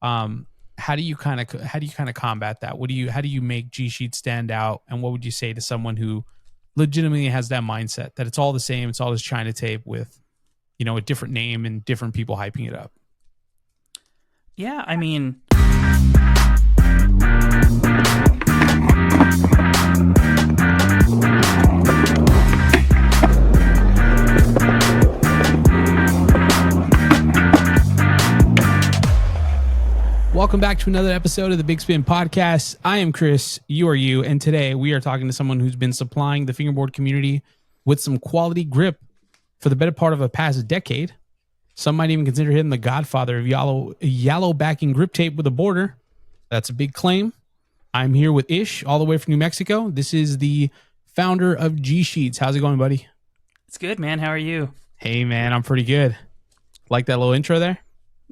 How do you kind of combat that? How do you make G Sheet stand out? And what would you say to someone who legitimately has that mindset that it's all the same, it's all this China tape with, a different name and different people hyping it up? Yeah, I mean, welcome back to another episode of the Bigspin podcast. I am Chris, you are you, and today we are talking to someone who's been supplying the fingerboard community with some quality grip for the better part of a past decade. Some might even consider him the godfather of yellow backing grip tape with a border. That's a big claim. I'm here with Ish, all the way from New Mexico. This is the founder of G Sheets. How's it going, buddy? it's good, man. How are you? Hey, man, I'm pretty good. Like that little intro there?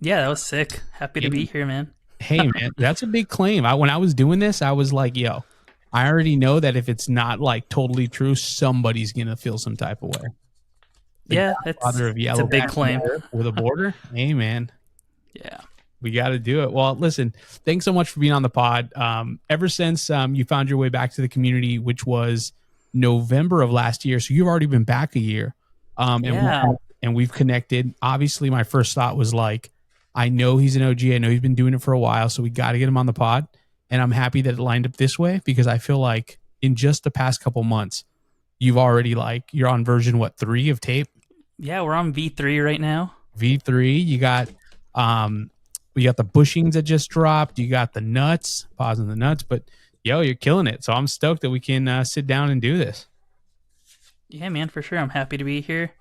Yeah, that was sick. Happy to be here, man. Hey, man, that's a big claim. When I was doing this, I was like, yo, I already know that if it's not like totally true, somebody's going to feel some type of way. Yeah, it's a big claim. With a border. Hey, man. Yeah. We got to do it. Well, listen, thanks so much for being on the pod. Ever since you found your way back to the community, which was November of last year, so you've already been back a year. And we've connected. Obviously, my first thought was like, I know he's an OG. I know he's been doing it for a while, so we got to get him on the pod. And I'm happy that it lined up this way because I feel like in just the past couple months, you've already you're on version 3 of tape? Yeah, we're on V3 right now. V3. You got we got the bushings that just dropped. You got the nuts, pausing the nuts, but yo, you're killing it. So I'm stoked that we can sit down and do this. Yeah, man, for sure. I'm happy to be here.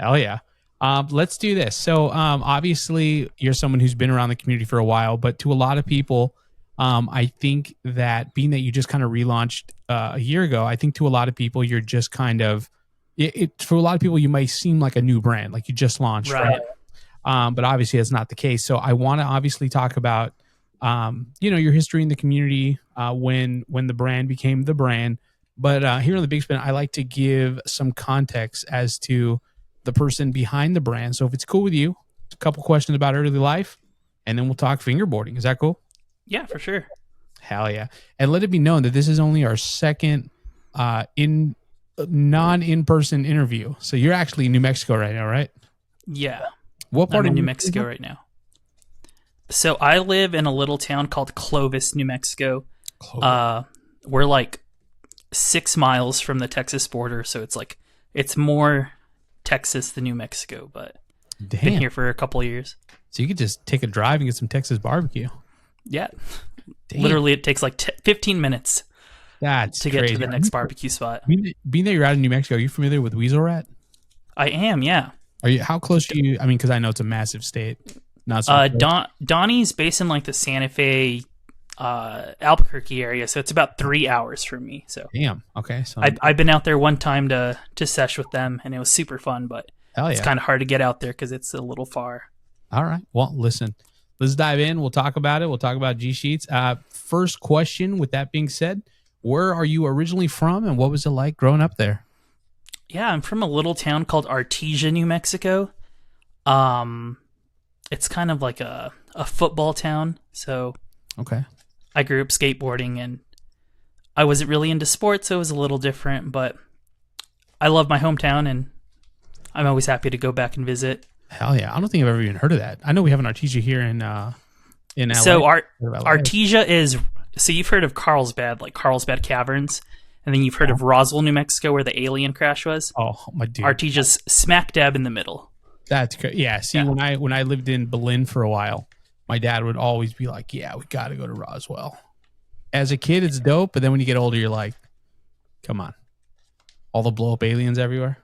Hell yeah. Let's do this. So obviously you're someone who's been around the community for a while, but to a lot of people, I think that being that you just kind of relaunched a year ago, I think to a lot of people, you're just kind of, for a lot of people, you might seem like a new brand, like you just launched. Right. But obviously that's not the case. So I want to obviously talk about, your history in the community when the brand became the brand. But here on the Bigspin, I like to give some context as to the person behind the brand. So if it's cool with you, a couple questions about early life, and then we'll talk fingerboarding. Is that cool? Yeah, for sure. Hell yeah. And let it be known that this is only our second in-person interview. So you're actually in New Mexico right now, right? Yeah. What part of New Mexico right now? So I live in a little town called Clovis, New Mexico. We're like 6 miles from the Texas border, so it's more Texas than New Mexico, but been here for a couple of years. So you could just take a drive and get some Texas barbecue. Yeah. Damn. Literally, it takes like 15 minutes to get to the next barbecue spot. Being that you're out in New Mexico, are you familiar with Weasel Rat? I am, yeah. How close are you? I mean, because I know it's a massive state. Not so Donnie's based in like the Santa Fe, Albuquerque area, so it's about 3 hours from me. So damn. Okay. So I've been out there one time to sesh with them, and it was super fun, but it's kind of hard to get out there because it's a little far. All right. Well, listen, let's dive in. We'll talk about it. We'll talk about G Sheets. First question, with that being said, where are you originally from and what was it like growing up there? Yeah, I'm from a little town called Artesia, New Mexico. It's kind of like a football town. So okay. I grew up skateboarding and I wasn't really into sports, so it was a little different, but I love my hometown and I'm always happy to go back and visit. Hell yeah. I don't think I've ever even heard of that. I know we have an Artesia here in LA. So Artesia is, so you've heard of Carlsbad, like Carlsbad Caverns, and then you've heard of Roswell, New Mexico, where the alien crash was. Oh, my dude. Artesia's smack dab in the middle. That's great. Yeah. See, when I lived in Berlin for a while, my dad would always be like, yeah, we got to go to Roswell. As a kid, it's dope. But then when you get older, you're like, come on. All the blow up aliens everywhere.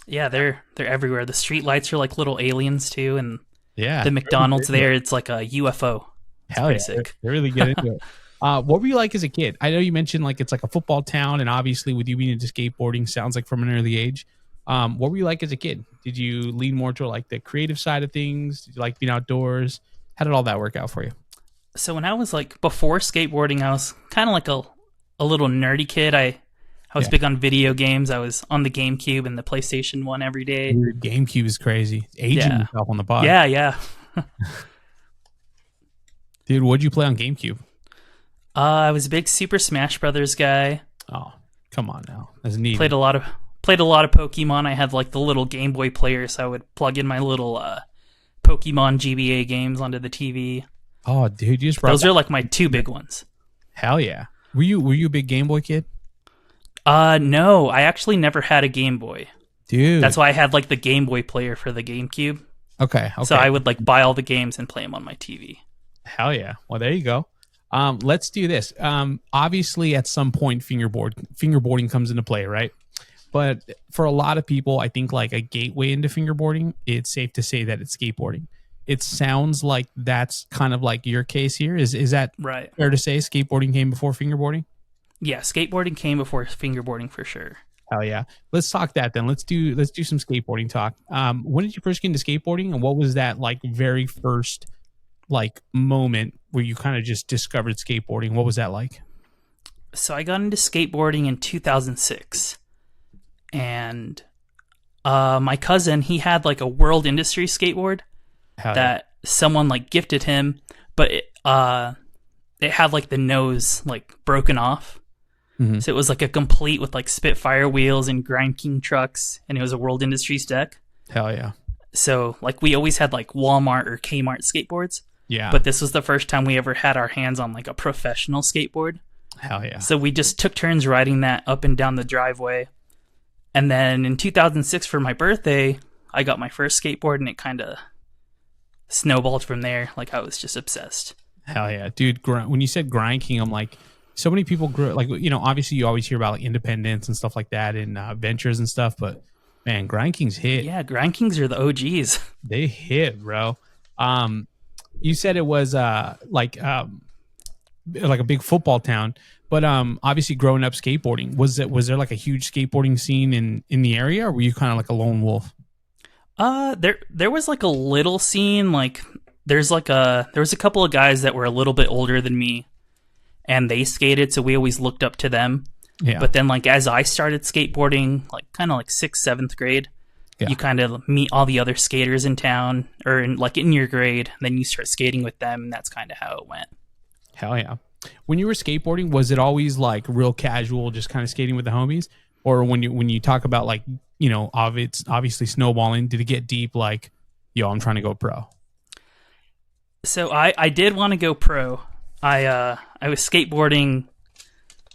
Yeah, they're everywhere. The street lights are like little aliens too. And yeah, the McDonald's there, it's like a UFO. It's hell yeah. sick. They really get into it. What were you like as a kid? I know you mentioned like it's like a football town. And obviously with you being into skateboarding, sounds like from an early age. What were you like as a kid? Did you lean more to like the creative side of things? Did you like being outdoors? How did all that work out for you? So when I was like, before skateboarding, I was kind of like a little nerdy kid. I was big on video games. I was on the GameCube and the PlayStation 1 every day. Dude, GameCube is crazy. Aging yourself on the pod. Yeah. Dude, what'd you play on GameCube? I was a big Super Smash Brothers guy. Oh, come on now. That's neat. Played a lot of Pokemon. I had like the little Game Boy player, so I would plug in my little Pokemon GBA games onto the TV. Oh, dude, you just Those are like my two big ones. Hell yeah. Were you a big Game Boy kid? No, I actually never had a Game Boy. Dude. That's why I had like the Game Boy player for the GameCube. Okay. So I would like buy all the games and play them on my TV. Hell yeah. Well, there you go. Let's do this. Obviously, at some point, fingerboarding comes into play, right? But for a lot of people, I think like a gateway into fingerboarding, it's safe to say that it's skateboarding. It sounds like that's kind of like your case here. Is that right? Fair to say skateboarding came before fingerboarding? Yeah, skateboarding came before fingerboarding for sure. Hell yeah. Let's talk that then. Let's do some skateboarding talk. When did you first get into skateboarding, and what was that like very first like moment where you kind of just discovered skateboarding? What was that like? So I got into skateboarding in 2006, and my cousin, he had like a World Industry skateboard that someone like gifted him, but it had like the nose like broken off. Mm-hmm. So it was like a complete with like Spitfire wheels and Grind King trucks, and it was a World Industries deck. Hell yeah. So like we always had like Walmart or Kmart skateboards. Yeah. But this was the first time we ever had our hands on like a professional skateboard. Hell yeah. So we just took turns riding that up and down the driveway. And then in 2006 for my birthday, I got my first skateboard, and it kind of snowballed from there. Like I was just obsessed. Hell yeah. Dude, when you said Grind King, I'm like, so many people grew, like, you know, obviously you always hear about like independence and stuff like that and ventures and stuff, but man, Grind Kings hit. Yeah, Grind Kings are the OGs. They hit, bro. You said it was like a big football town, but obviously growing up skateboarding, was there like a huge skateboarding scene in the area, or were you kind of like a lone wolf? There was like a little scene. Like there was a couple of guys that were a little bit older than me, and they skated, so we always looked up to them. Yeah. But then like as I started skateboarding, like kind of like 6th, 7th grade, you kind of meet all the other skaters in town or in your grade, and then you start skating with them, and that's kind of how it went. Hell yeah. When you were skateboarding, was it always like real casual, just kind of skating with the homies? Or when you talk about like, you know, it's obviously snowballing, did it get deep like, yo, I'm trying to go pro? So I did want to go pro. I was skateboarding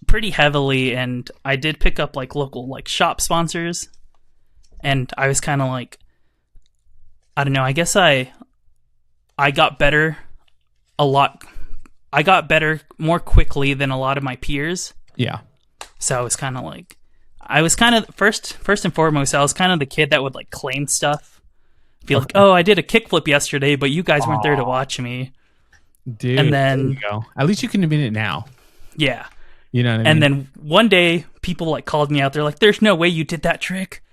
pretty heavily, and I did pick up like local like shop sponsors, and I was kind of like, I don't know, I guess I got better a lot. I got better more quickly than a lot of my peers. Yeah. So I was kind of first and foremost, I was kind of the kid that would like claim stuff. Feel like, oh, I did a kickflip yesterday, but you guys weren't there to watch me. Dude, and then there you go. At least you can admit it now. Yeah. You know what I mean? And then one day, people like called me out. They're like, there's no way you did that trick.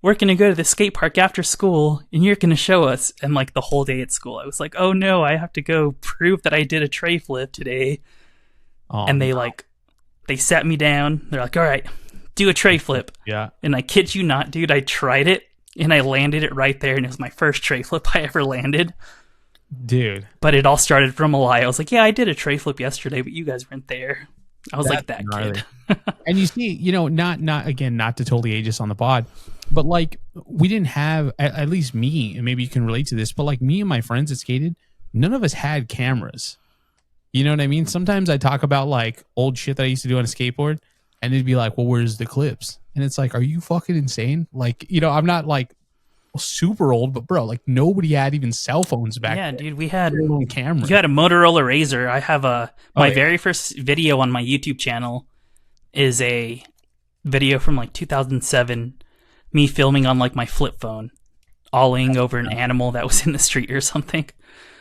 We're going to go to the skate park after school, and you're going to show us. And like the whole day at school, I was like, oh no, I have to go prove that I did a tray flip today. Oh, and they sat me down. They're like, all right, do a tray flip. Yeah. And I kid you not, dude, I tried it, and I landed it right there, and it was my first tray flip I ever landed. Dude. But it all started from a lie. I was like, yeah, I did a tray flip yesterday, but you guys weren't there. I was like that gnarly kid. And you see, you know, not to totally age us on the pod, but like we didn't have, at least me, and maybe you can relate to this, but like me and my friends that skated, none of us had cameras. You know what I mean? Sometimes I talk about like old shit that I used to do on a skateboard, and it'd be like, well, where's the clips? And it's like, are you fucking insane? Like, you know, I'm not like super old, but bro, like nobody had even cell phones back then. Dude, we had camera. You had a Motorola Razr. I have my very first video on my YouTube channel is a video from like 2007, me filming on like my flip phone, olling over an animal that was in the street or something.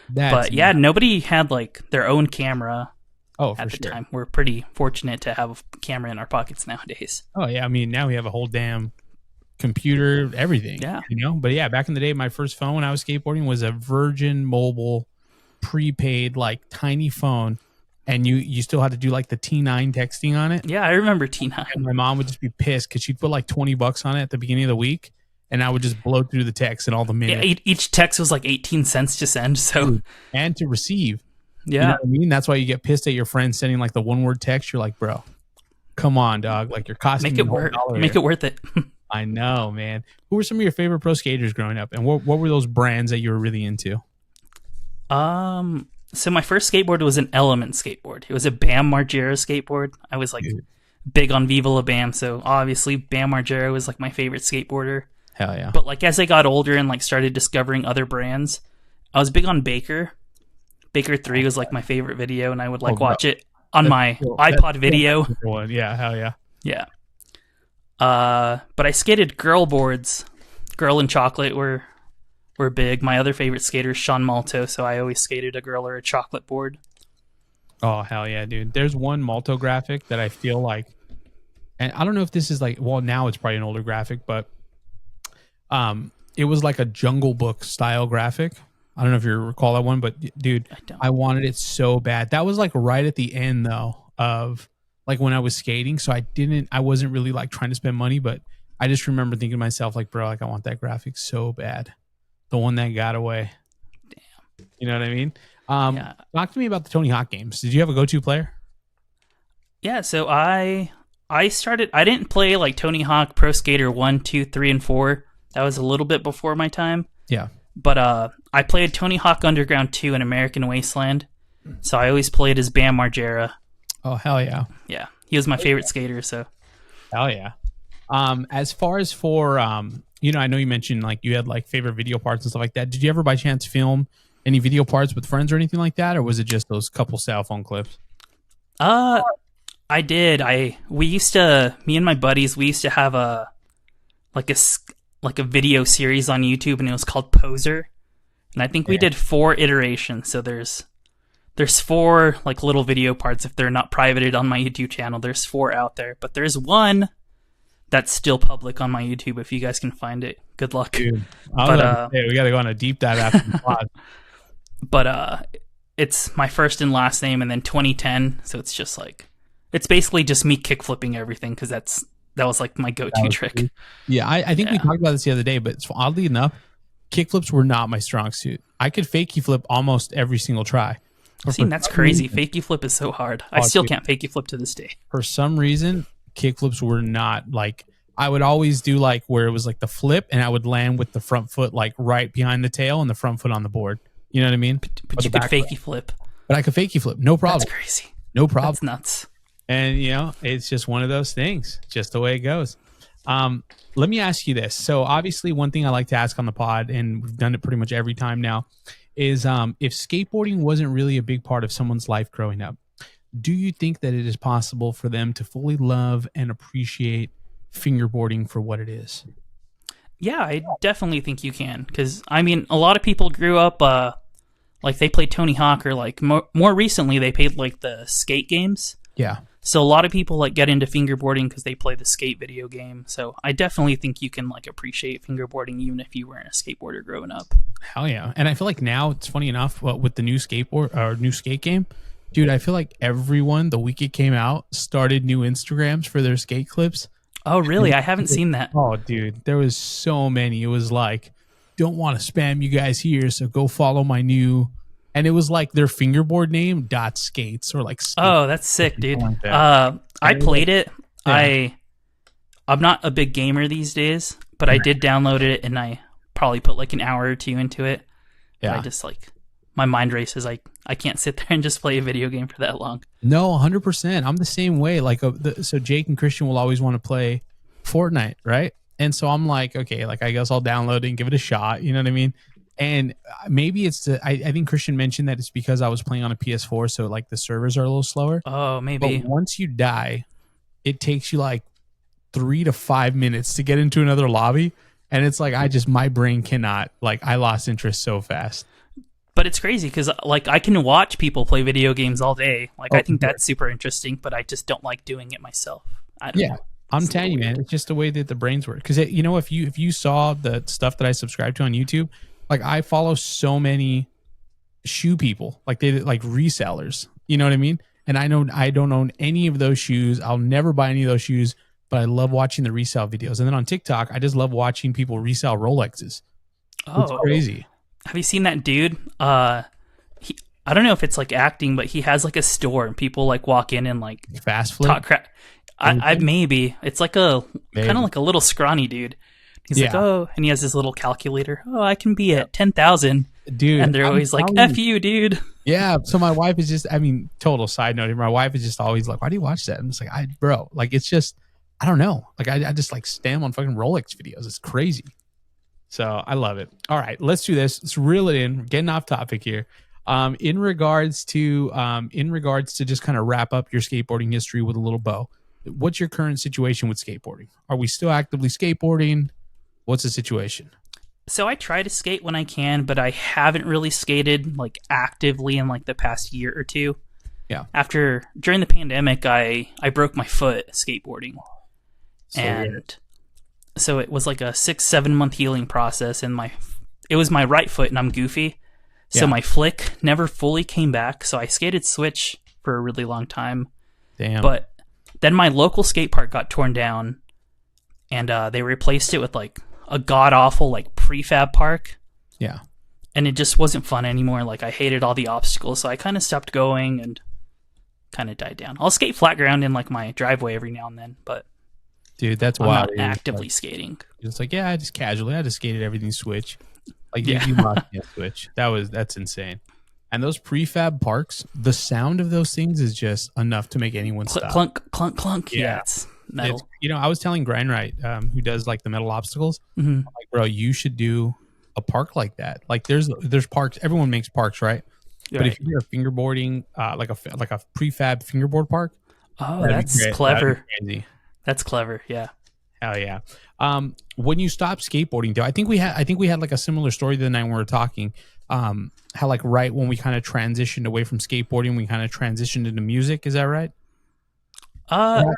But yeah, nobody had like their own camera. At the time. We're pretty fortunate to have a camera in our pockets nowadays. Oh yeah, I mean now we have a whole damn computer, everything. Yeah. You know? But yeah, back in the day, my first phone when I was skateboarding was a Virgin Mobile prepaid, like tiny phone. And you still had to do like the T9 texting on it. Yeah, I remember T9. And my mom would just be pissed because she'd put like $20 on it at the beginning of the week, and I would just blow through the text and all the minutes. Yeah, each text was like 18 cents to send. So and to receive. You know Yeah. what I mean? That's why you get pissed at your friend sending like the one word text. You're like, bro, come on, dog. Like, you're costing Make me it a whole worth. dollar Make here. it worth it. I know, man. Who were some of your favorite pro skaters growing up, and what were those brands that you were really into? So my first skateboard was an Element skateboard. It was a Bam Margera skateboard. I was like Dude, big on Viva La Bam, so obviously Bam Margera was like my favorite skateboarder. hell yeah. But like as I got older and like started discovering other brands, I was big on Baker. Baker 3 was like my favorite video, and I would like watch it on my iPod video. One. Yeah, hell yeah. Yeah. But I skated girl boards. Girl and chocolate were big. My other favorite skater is Sean Malto, so I always skated a girl or a chocolate board. Oh, hell yeah, dude. There's one Malto graphic that I feel like, and I don't know if this is like, well, now it's probably an older graphic, but it was like a Jungle Book style graphic. I don't know if you recall that one, but dude, I wanted it so bad. That was like right at the end though of like when I was skating. So I wasn't really like trying to spend money, but I just remember thinking to myself like, bro, like I want that graphic so bad. The one that got away. Damn. You know what I mean? Yeah. Talk to me about the Tony Hawk games. Did you have a go-to player? Yeah, so I didn't play like Tony Hawk Pro Skater 1, 2, 3, and 4. That was a little bit before my time. Yeah. But I played Tony Hawk Underground 2 and American Wasteland. So I always played as Bam Margera. Oh, hell yeah. Yeah. He was my favorite skater, so. Hell yeah. As far as for you know, I know you mentioned like you had like favorite video parts and stuff like that. Did you ever by chance film any video parts with friends or anything like that, or was it just those couple cell phone clips? I did. Me and my buddies, we used to have a video series on YouTube, and it was called Poser. And I think we did 4 iterations. So there's 4 like little video parts. If they're not privated on my YouTube channel, there's 4 out there. But there's one that's still public on my YouTube. If you guys can find it, good luck. Dude, we got to go on a deep dive after the pod. But it's my first and last name, and then 2010. So it's just like, it's basically just me kickflipping everything, because that was like my go-to trick. Cool. Yeah, I think we talked about this the other day, but oddly enough, kickflips were not my strong suit. I could fakie flip almost every single try. See, that's crazy. Fakie flip is so hard. I still can't fakie flip to this day. For some reason, kickflips were not like, I would always do like where it was like the flip, and I would land with the front foot like right behind the tail and the front foot on the board. You know what I mean? But you could fakie flip. But I could fakie flip, no problem. That's crazy. No problem. That's nuts. And you know, it's just one of those things, just the way it goes. Let me ask you this. So obviously one thing I like to ask on the pod, and we've done it pretty much every time now, is if skateboarding wasn't really a big part of someone's life growing up, do you think that it is possible for them to fully love and appreciate fingerboarding for what it is? Yeah, I definitely think you can. Because, I mean, a lot of people grew up, like they played Tony Hawk, or like more recently they played like the skate games. Yeah. So a lot of people like get into fingerboarding because they play the skate video game. So I definitely think you can like appreciate fingerboarding even if you weren't a skateboarder growing up. Hell yeah. And I feel like now it's funny enough, with the new skateboard or new skate game, dude, I feel like everyone the week it came out started new Instagrams for their skate clips. Oh, really? I haven't seen that. Oh, dude, there was so many. It was like, don't want to spam you guys here, so go follow my new. And it was like their fingerboard name .skates or like. Oh, that's sick, dude. Like that. I played it. Yeah. I'm not a big gamer these days, but I did download it, and I probably put like an hour or 2 into it. Yeah. I just like, my mind races. I can't sit there and just play a video game for that long. No, 100%. I'm the same way. Like, so Jake and Christian will always want to play Fortnite, right? And so I'm like, okay, like I guess I'll download it and give it a shot. You know what I mean? And maybe it's I think Christian mentioned that it's because I was playing on a PS4, so like the servers are a little slower. Oh, maybe. But once you die, it takes you like 3 to 5 minutes to get into another lobby, and it's like my brain cannot. Like, I lost interest so fast. But it's crazy because like I can watch people play video games all day. Like, I think that's super interesting, but I just don't like doing it myself. I don't know. I'm telling you, man, it's just the way that the brains work. Because you know, if you saw the stuff that I subscribe to on YouTube. Like, I follow so many shoe people, like they like resellers, you know what I mean? And I know I don't own any of those shoes. I'll never buy any of those shoes, but I love watching the resale videos. And then on TikTok, I just love watching people resell Rolexes. Oh, it's crazy. Have you seen that dude? I don't know if it's like acting, but he has like a store and people like walk in and like Fast flip. talk crap. I maybe it's like a kind of like a little scrawny dude. He's like, oh, and he has this little calculator. Oh, I can be at 10,000, dude. And they're always like, "F you, dude." Yeah. So my wife is just, I mean, total side note. My wife is just always like, "Why do you watch that?" I'm just like, bro, like it's just, I don't know. Like I just like stam on fucking Rolex videos. It's crazy. So I love it. All right, let's do this. Let's reel it in. We're getting off topic here. In regards to just kind of wrap up your skateboarding history with a little bow. What's your current situation with skateboarding? Are we still actively skateboarding? What's the situation? So I try to skate when I can, but I haven't really skated like actively in like the past year or two. Yeah. During the pandemic, I broke my foot skateboarding. So and weird. So it was like a 6-7 month healing process, and it was my right foot, and I'm goofy. So my flick never fully came back. So I skated switch for a really long time. Damn. But then my local skate park got torn down, and they replaced it with like a god awful like prefab park. Yeah. And it just wasn't fun anymore. Like I hated all the obstacles, so I kind of stopped going and kind of died down. I'll skate flat ground in like my driveway every now and then, but dude, that's I'm wild. not actively skating. It's like, yeah, I just skated everything switch. Like Yeah. you lost me at switch. That's insane. And those prefab parks, the sound of those things is just enough to make anyone stop. Clunk, clunk, clunk. Yeah, it's metal. I was telling Grindright, who does like the metal obstacles, Mm-hmm. like, bro, you should do a park like that. Like there's parks. Everyone makes parks, right? But if you're fingerboarding, like a prefab fingerboard park, that's clever. Crazy. That's clever. Yeah. Hell yeah. When you stopped skateboarding, though, I think we had like a similar story the night when we were talking. How like right when we kind of transitioned away from skateboarding, we kind of transitioned into music. Is that right?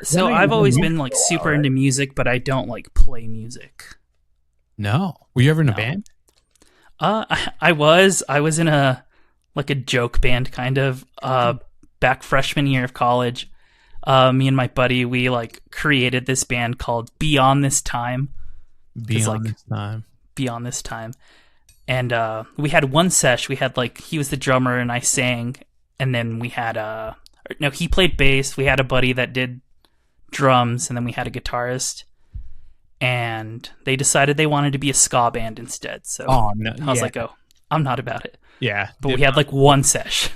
So I've always been like super into music, but I don't like play music. No. Were you ever in a band? I was in a joke band kind of back freshman year of college. Me and my buddy, we like created this band called Beyond This Time. Beyond This Time. And we had one sesh. We had like, he was the drummer and I sang, and then we had he played bass. We had a buddy that did drums, and then we had a guitarist. And they decided they wanted to be a ska band instead. So I was like, oh, I'm not about it. Yeah. But we had like one sesh.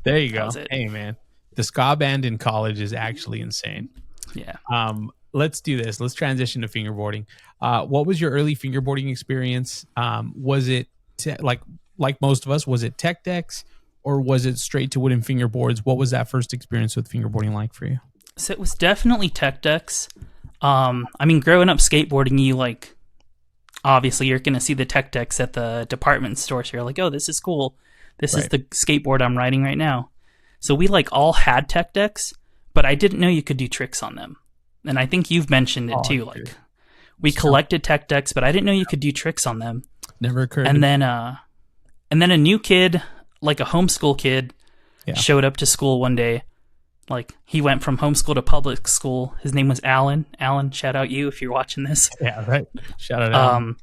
There you go. Hey, man. The ska band in college is actually insane. Yeah. Let's do this. Let's transition to fingerboarding. What was your early fingerboarding experience? Was it like most of us, was it tech decks or was it straight to wooden fingerboards? What was that first experience with fingerboarding like for you? So it was definitely tech decks. I mean, growing up skateboarding, you like, obviously you're going to see the tech decks at the department store. So you're like, oh, this is cool. This is the skateboard I'm riding right now. So we like all had tech decks, but I didn't know you could do tricks on them. And I think you've mentioned it too. Like we collected tech decks, but I didn't know you could do tricks on them. Never occurred. And then a new kid, like a homeschool kid, showed up to school one day. Like he went from homeschool to public school. His name was Alan. Alan, shout out you if you're watching this. Yeah, right. Shout out Alan.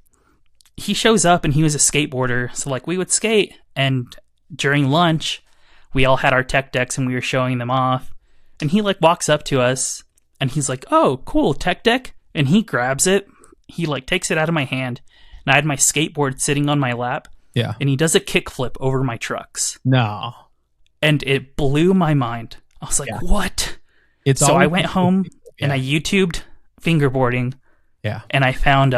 He shows up and he was a skateboarder. So like we would skate, and during lunch, we all had our tech decks and we were showing them off. And he like walks up to us and he's like, "Oh, cool, tech deck." And he grabs it. He like takes it out of my hand. And I had my skateboard sitting on my lap. Yeah. And he does a kickflip over my trucks. No. And it blew my mind. I was like, what? So I went home and I YouTubed fingerboarding. Yeah. And I found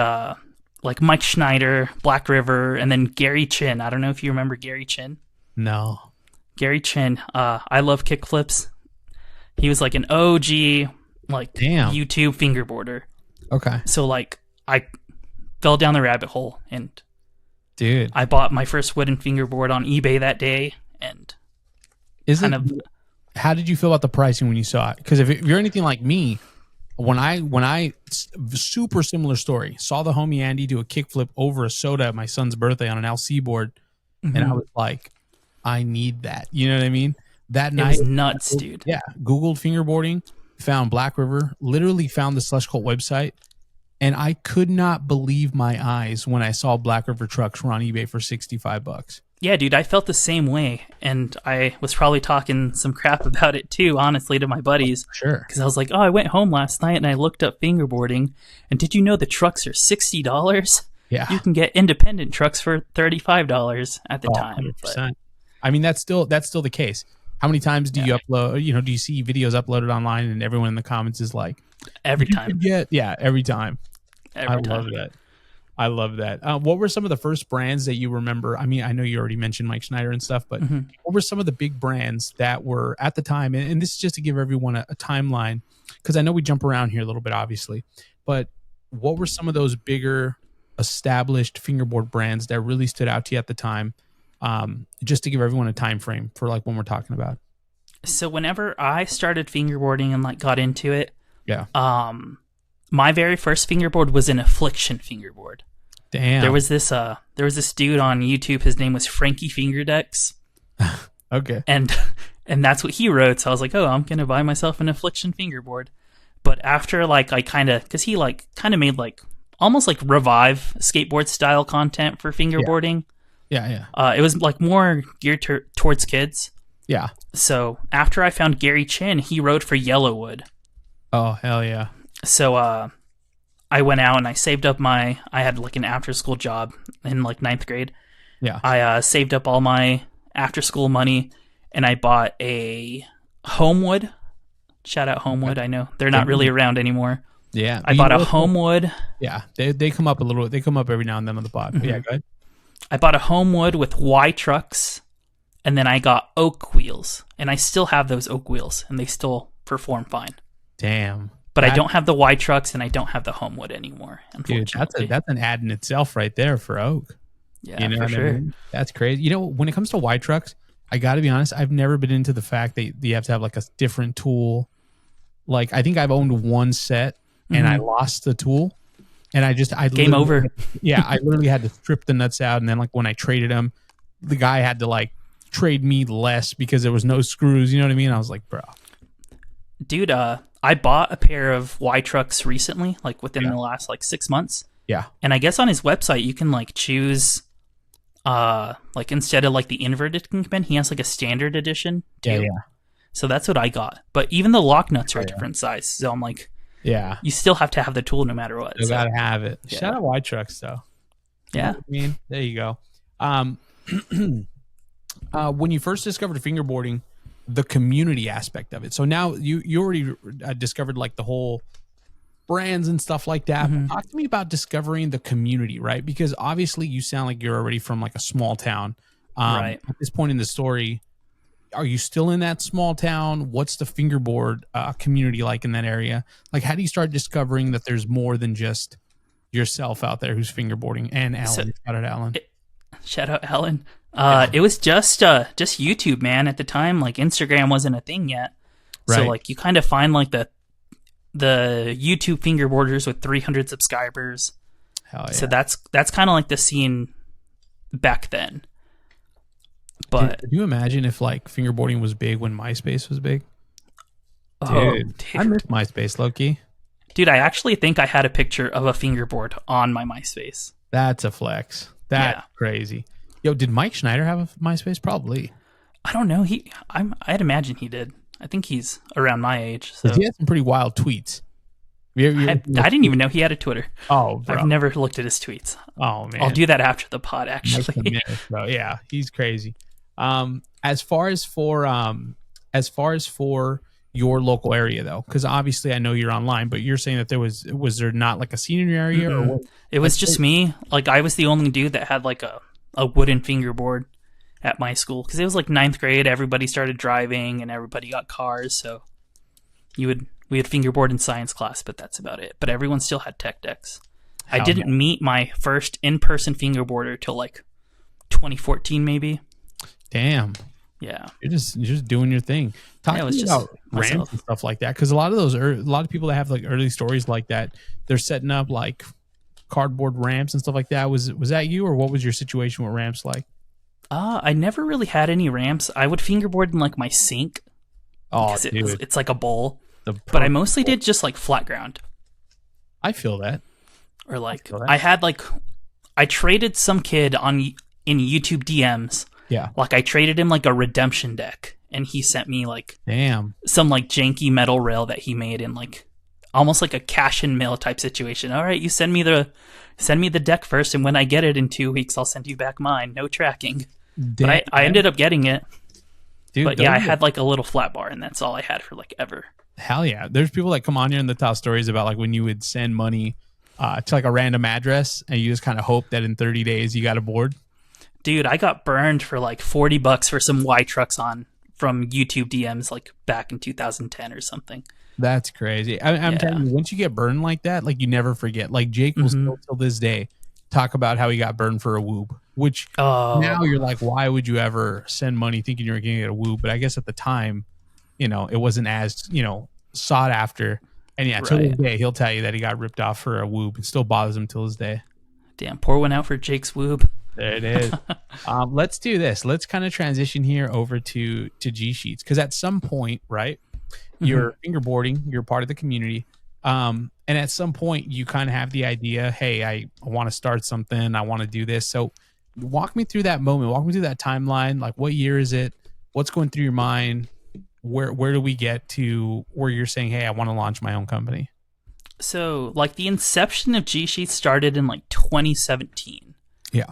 like Mike Schneider, Black River, and then Gary Chin. I don't know if you remember Gary Chin. No. Gary Chin. I love kickflips. He was like an OG like YouTube fingerboarder. Okay. So like I fell down the rabbit hole, and dude, I bought my first wooden fingerboard on eBay that day. And how did you feel about the pricing when you saw it? Because if you're anything like me, when I super similar story, saw the homie Andy do a kickflip over a soda at my son's birthday on an LC board, and I was like, I need that. You know what I mean? That night, it was nuts, dude. Yeah, Googled fingerboarding, found Black River, literally found the Slush Cult website, and I could not believe my eyes when I saw Black River trucks were on eBay for $65. Yeah, dude, I felt the same way, and I was probably talking some crap about it too, honestly, to my buddies. Sure. Because I was like, oh, I went home last night and I looked up fingerboarding, and did you know the trucks are $60? Yeah. You can get independent trucks for $35 at the time. 100%. I mean, that's still the case. How many times do you upload? You know, do you see videos uploaded online and everyone in the comments is like, every time? Yeah, every time. Every time. Love that. I love that. What were some of the first brands that you remember? I mean, I know you already mentioned Mike Schneider and stuff, but what were some of the big brands that were at the time? And this is just to give everyone a timeline, because I know we jump around here a little bit, obviously. But what were some of those bigger established fingerboard brands that really stood out to you at the time? Just to give everyone a time frame for like when we're talking about. So whenever I started fingerboarding and like got into it, yeah. My very first fingerboard was an Affliction fingerboard. Damn. There was this dude on YouTube. His name was Frankie Fingerdex. Okay. And that's what he wrote. So I was like, oh, I'm gonna buy myself an Affliction fingerboard. But after like I kind of, because he like kind of made like almost like revive skateboard style content for fingerboarding. Yeah. It was like more geared towards kids. Yeah. So after I found Gary Chin, he wrote for Yellowwood. Oh, hell yeah. So I went out and I saved up I had like an after school job in like 9th grade. Yeah. I saved up all my after school money and I bought a Homewood. Shout out Homewood. I know they're not really around anymore. Yeah. I bought a Homewood. Yeah. They come up a little. They come up every now and then on the pod. But yeah, go ahead. I bought a Homewood with Y trucks, and then I got oak wheels, and I still have those oak wheels, and they still perform fine. Damn. But I don't have the Y trucks, and I don't have the Homewood anymore. Unfortunately, dude, that's an ad in itself right there for oak. Yeah, you know for sure. I mean? That's crazy. You know, when it comes to Y trucks, I got to be honest. I've never been into the fact that you have to have like a different tool. Like I think I've owned one set, and I lost the tool. And I game over. Yeah, I literally had to strip the nuts out, and then like when I traded them, the guy had to like trade me less because there was no screws. You know what I mean? I was like, bro, dude, I bought a pair of Y trucks recently, like within the last like 6 months. Yeah, and I guess on his website you can like choose, like instead of like the inverted Kingpin, he has like a standard edition too. Yeah. So that's what I got. But even the lock nuts are a different size. So I'm like. Yeah, you still have to have the tool no matter what. You gotta have it. Yeah. Shout out Y trucks though. Yeah, I mean, there you go. When you first discovered fingerboarding, the community aspect of it. So now you already discovered like the whole brands and stuff like that. But talk to me about discovering the community, right? Because obviously you sound like you're already from like a small town. Right. At this point in the story, are you still in that small town? What's the fingerboard community like in that area? Like, how do you start discovering that there's more than just yourself out there who's fingerboarding? And Alan, shout out Alan. Shout out Alan. It was just YouTube, man. At the time, like Instagram wasn't a thing yet, so like you kind of find like the YouTube fingerboarders with 300 subscribers. Hell yeah. So that's kind of like the scene back then. But can you imagine if like fingerboarding was big when MySpace was big? Dude. I miss MySpace, low-key. Dude, I actually think I had a picture of a fingerboard on my MySpace. That's a flex. That's crazy. Yo, did Mike Schneider have a MySpace? Probably. I don't know. I'd imagine he did. I think he's around my age. So. He had some pretty wild tweets. I didn't even know he had a Twitter. Oh, bro. I've never looked at his tweets. Oh, man. I'll do that after the pod, actually. Bro. Yeah, he's crazy. As far as for your local area though, because obviously I know you're online, but you're saying that was there not like a scene in your area? Or what? It was just me. Like I was the only dude that had like a wooden fingerboard at my school, because it was like 9th grade. Everybody started driving and everybody got cars, so we had fingerboard in science class, but that's about it. But everyone still had tech decks. I didn't meet my first in-person fingerboarder till like 2014 maybe. Damn. Yeah. You're just doing your thing. Talk to me about ramps and stuff like that, because a lot of people that have like early stories like that, they're setting up like cardboard ramps and stuff like that. Was that you, or what was your situation with ramps like? I never really had any ramps. I would fingerboard in like my sink. Oh, dude. It's like a bowl. But I mostly did just like flat ground. I feel that. Or like I had like I traded some kid on in YouTube DMs. Yeah. Like I traded him like a redemption deck, and he sent me like Damn. some like janky metal rail that he made in like almost like a cash and mail type situation. All right, you send me the deck first, and when I get it in 2 weeks, I'll send you back mine. No tracking. But I ended up getting it. Dude, but yeah, I had like a little flat bar, and that's all I had for like ever. Hell yeah. There's people that come on here and they tell stories about like when you would send money to like a random address and you just kind of hope that in 30 days you got a board. Dude, I got burned for like $40 for some Y trucks from YouTube DMs like back in 2010 or something. That's crazy. I'm telling you, once you get burned like that, like you never forget. Like Jake will still till this day talk about how he got burned for a woob, which now you're like, why would you ever send money thinking you're going to get a woob? But I guess at the time, it wasn't as, sought after. And yeah, to this day, he'll tell you that he got ripped off for a woob. It still bothers him till this day. Damn, pour one out for Jake's woob. There it is. Let's do this. Let's kind of transition here over to G Sheets. Because at some point, right, you're fingerboarding, you're part of the community. And at some point, you kind of have the idea, hey, I want to start something. I want to do this. So walk me through that moment. Walk me through that timeline. Like, what year is it? What's going through your mind? Where do we get to where you're saying, hey, I want to launch my own company? So, like, the inception of G Sheets started in, like, 2017. Yeah.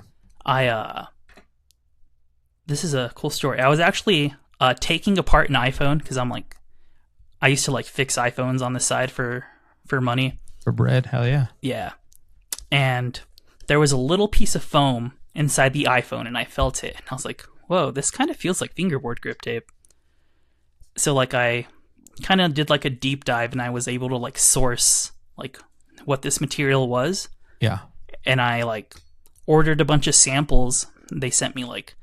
This is a cool story. I was actually taking apart an iPhone because I used to, like, fix iPhones on the side for money. For bread? Hell yeah. Yeah. And there was a little piece of foam inside the iPhone, and I felt it. And I was like, whoa, this kind of feels like fingerboard grip tape. So, like, I kind of did, like, a deep dive, and I was able to, like, source, like, what this material was. Yeah. And I, like, ordered a bunch of samples. They sent me, like,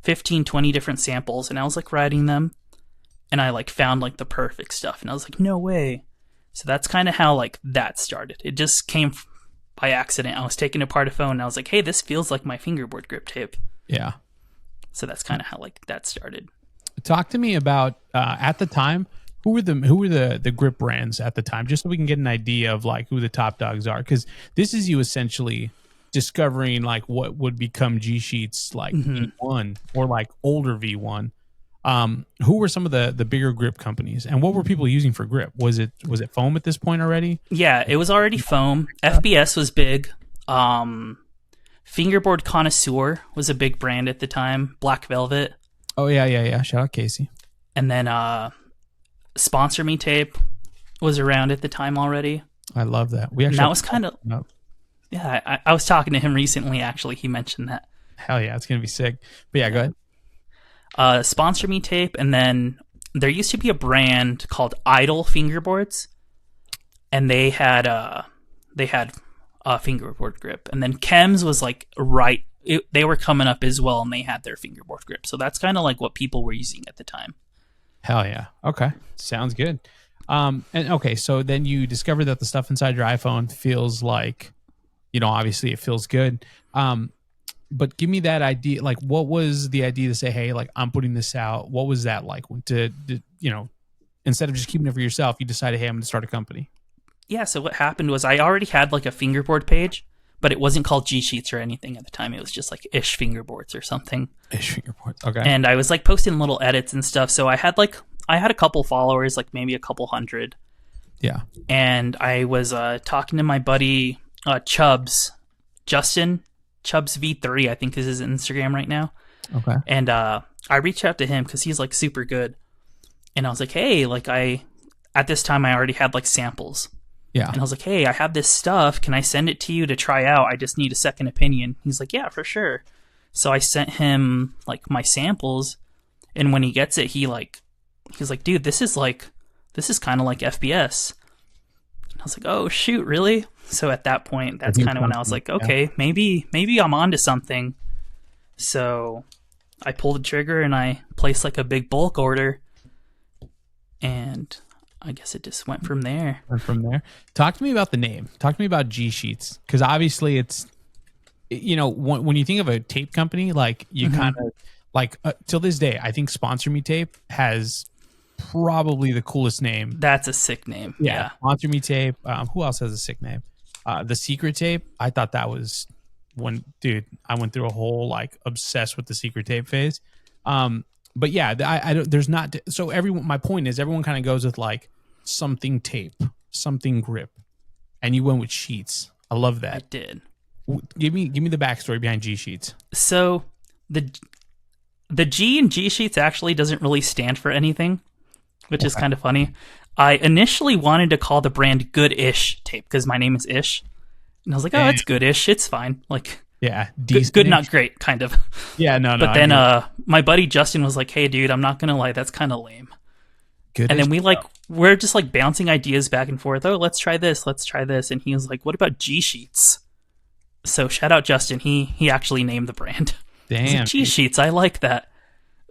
15, 20 different samples, and I was, like, writing them. And I, like, found, like, the perfect stuff. And I was like, no way. So that's kind of how, like, that started. It just came by accident. I was taking apart a phone, and I was like, hey, this feels like my fingerboard grip tape. Yeah. So that's kind of how, like, that started. Talk to me about at the time, who were the grip brands at the time, just so we can get an idea of like who the top dogs are, because this is you essentially discovering like what would become G Sheets, like V1 or like older V1. Who were some of the bigger grip companies, and what were people using for grip? Was it foam at this point already? Yeah, it was already foam. FBS was big. Fingerboard Connoisseur was a big brand at the time. Black Velvet. Oh, yeah. Shout out Casey. And then Sponsor Me tape was around at the time already. I love that. We actually that was kind of... Yeah, I was talking to him recently, actually. He mentioned that. Hell yeah, it's going to be sick. But yeah, go ahead. Sponsor Me tape, and then there used to be a brand called Idol Fingerboards, and they had a fingerboard grip. And then Chems was like they were coming up as well, and they had their fingerboard grip. So that's kind of like what people were using at the time. Hell yeah. Okay. Sounds good. And okay, so then you discover that the stuff inside your iPhone feels like, obviously it feels good. But give me that idea. Like, what was the idea to say, hey, like, I'm putting this out? What was that like to instead of just keeping it for yourself, you decided, hey, I'm going to start a company? Yeah. So what happened was I already had like a fingerboard page, but it wasn't called G Sheets or anything at the time. It was just like Ish Fingerboards or something. Ish Fingerboards. Okay. And I was like posting little edits and stuff. So I had a couple followers, like maybe a couple hundred. Yeah. And I was talking to my buddy Justin Chubbs V3, I think is his Instagram right now. Okay. And I reached out to him because he's like super good. And I was like, hey, like at this time I already had like samples. Yeah. And I was like, hey, I have this stuff. Can I send it to you to try out? I just need a second opinion. He's like, yeah, for sure. So I sent him like my samples. And when he gets it, he's like, dude, this is kind of like FBS. And I was like, oh shoot, really? So at that point, that's kind of when I was like, okay, maybe I'm onto something. So I pulled the trigger and I placed like a big bulk order. And I guess it just went from there. Talk to me about the name. Talk to me about G Sheets, because obviously it's, when you think of a tape company, like you kind of like till this day, I think Sponsor Me tape has probably the coolest name. That's a sick name. Yeah. Sponsor Me tape. Who else has a sick name? The Secret tape. I thought that was dude, I went through a whole like obsessed with the secret tape phase. But yeah, I don't, there's not, so everyone, my point is everyone kind of goes with like something tape, something grip, and you went with sheets. I love that. I did. Give me the backstory behind G sheets. So the G in G sheets actually doesn't really stand for anything, which is kind of funny. I initially wanted to call the brand Good-ish Tape because my name is Ish. And I was like, oh, it's good-ish. It's fine. Like, yeah, good, not great, kind of. Yeah, no. But then my buddy Justin was like, hey, dude, I'm not going to lie. That's kind of lame. Good. And then we're just like bouncing ideas back and forth. Oh, let's try this. Let's try this. And he was like, what about G Sheets? So shout out Justin. He actually named the brand. Damn. Like, G Sheets. I like that.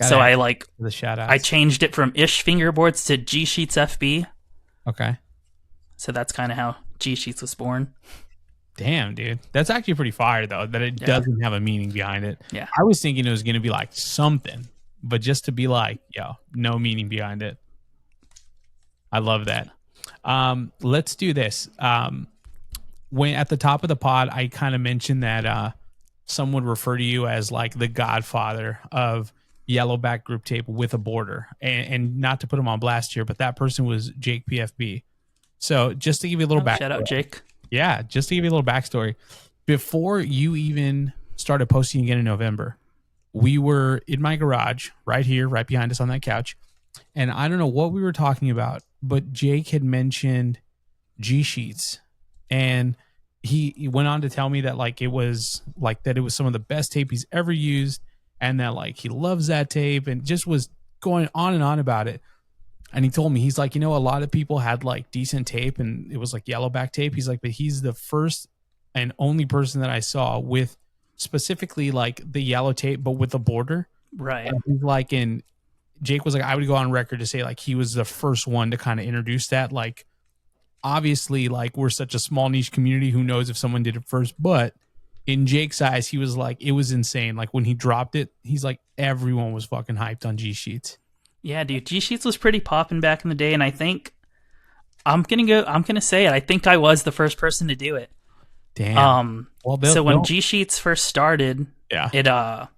So I like the shout outs. I changed it from Ish Fingerboards to G Sheets FB. Okay. So that's kind of how G Sheets was born. Damn, dude. That's actually pretty fire though, that it doesn't have a meaning behind it. Yeah. I was thinking it was going to be like something, but just to be like, yo, no meaning behind it. I love that. Let's do this. When at the top of the pod, I kind of mentioned that some would refer to you as like the godfather of yellowback group tape with a border, and not to put him on blast here, but that person was Jake PFB. So just to give you a little backstory. Shout out Jake. Yeah, just to give you a little backstory. Before you even started posting again in November, we were in my garage right here, right behind us on that couch. And I don't know what we were talking about, but Jake had mentioned G Sheets. And he went on to tell me that like it was some of the best tape he's ever used, and that like he loves that tape, and just was going on and on about it. And he told me, he's like, you know, a lot of people had like decent tape and it was like yellowback tape. He's like, but he's the first and only person that I saw with specifically like the yellow tape, but with a border. Right. And he's like, and Jake was like, I would go on record to say like he was the first one to kind of introduce that. Like, obviously, like we're such a small niche community, who knows if someone did it first, but in Jake's eyes, he was like, it was insane. Like when he dropped it, he's like, everyone was fucking hyped on G Sheets. Yeah, dude, G Sheets was pretty popping back in the day, and I think I'm gonna say it. I think I was the first person to do it. Damn. So when G Sheets first started, it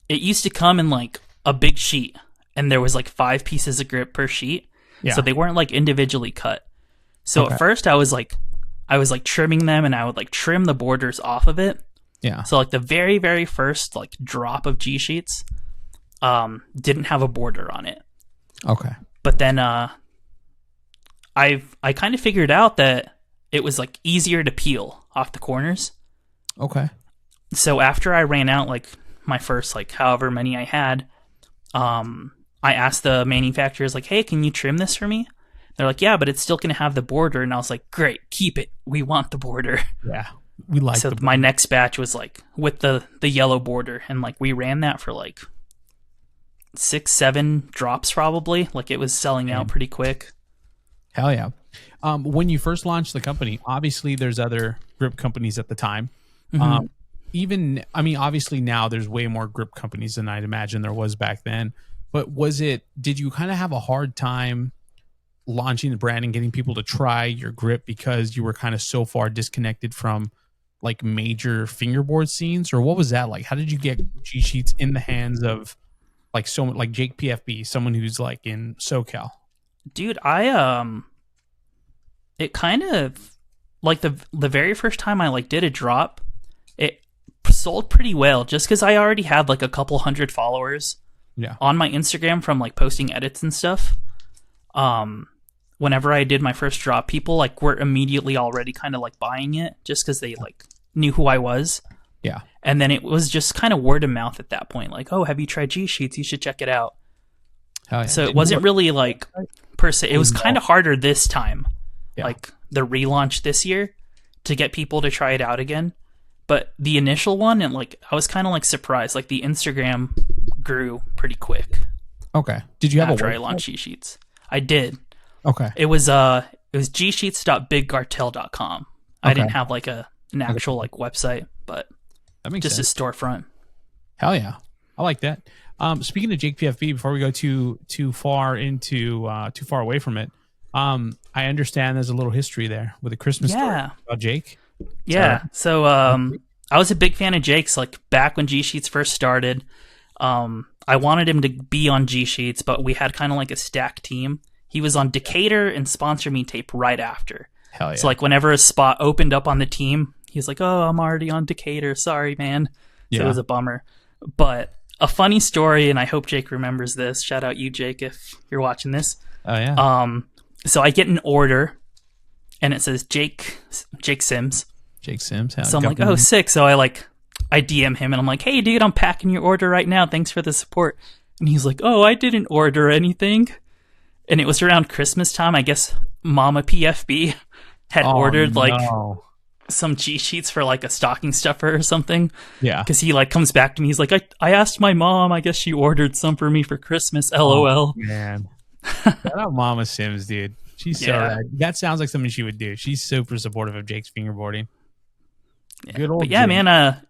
used to come in like a big sheet, and there was like 5 pieces of grip per sheet. Yeah. So they weren't like individually cut. So at first I was like trimming them, and I would like trim the borders off of it. Yeah. So like the very, very first like drop of G Sheets didn't have a border on it. Okay. But then I kind of figured out that it was like easier to peel off the corners. Okay. So after I ran out like my first like however many I had, I asked the manufacturers like, hey, can you trim this for me? They're like, yeah, but it's still going to have the border. And I was like, great, keep it. We want the border. Yeah, we like so my next batch was like with the yellow border. And like we ran that for like 6-7 drops probably. Like it was selling out pretty quick. Hell yeah. When you first launched the company, obviously there's other grip companies at the time. Mm-hmm. Obviously now there's way more grip companies than I'd imagine there was back then. But did you kind of have a hard time launching the brand and getting people to try your grip because you were kind of so far disconnected from like major fingerboard scenes? Or what was that like? How did you get G Sheets in the hands of like someone like Jake PFB, someone who's like in SoCal? Dude, it kind of like the very first time I like did a drop, it sold pretty well just because I already had like a couple hundred followers on my Instagram from like posting edits and stuff. Whenever I did my first drop, people like were immediately already kind of like buying it just because they like knew who I was. Yeah. And then it was just kind of word of mouth at that point. Like, oh, have you tried G Sheets? You should check it out. Yeah. So it wasn't really like per se. It was kind of harder this time, like the relaunch this year, to get people to try it out again. But the initial one, and like I was kind of like surprised. Like the Instagram grew pretty quick. Okay. Did you have after I launched G Sheets? I did. Okay. It was gsheets.bigcartel.com. I didn't have like an actual like website, but that makes just sense. a storefront. Hell yeah. I like that. Speaking of Jake PFB, before we go too far away from it, I understand there's a little history there with a Christmas story about Jake. Yeah. So I was a big fan of Jake's, like back when G Sheets first started. I wanted him to be on G Sheets, but we had kind of like a stacked team. He was on Decatur and Sponsor Me Tape right after. Hell yeah. So like whenever a spot opened up on the team, he's like, "Oh, I'm already on Decatur. Sorry, man." So it was a bummer. But a funny story, and I hope Jake remembers this. Shout out you, Jake, if you're watching this. Oh yeah. So I get an order, and it says Jake Sims. Jake Sims. So I'm like, oh, sick. So I DM him and I'm like, hey, dude, I'm packing your order right now. Thanks for the support. And he's like, oh, I didn't order anything. And it was around Christmas time. I guess Mama PFB had ordered some G Sheets for like a stocking stuffer or something. Yeah. Because he like comes back to me. He's like, I asked my mom. I guess she ordered some for me for Christmas. LOL. Oh, man. Shout out Mama Sims, dude. She's so rad. That sounds like something she would do. She's super supportive of Jake's fingerboarding. Yeah. Good old but yeah, Jake. man.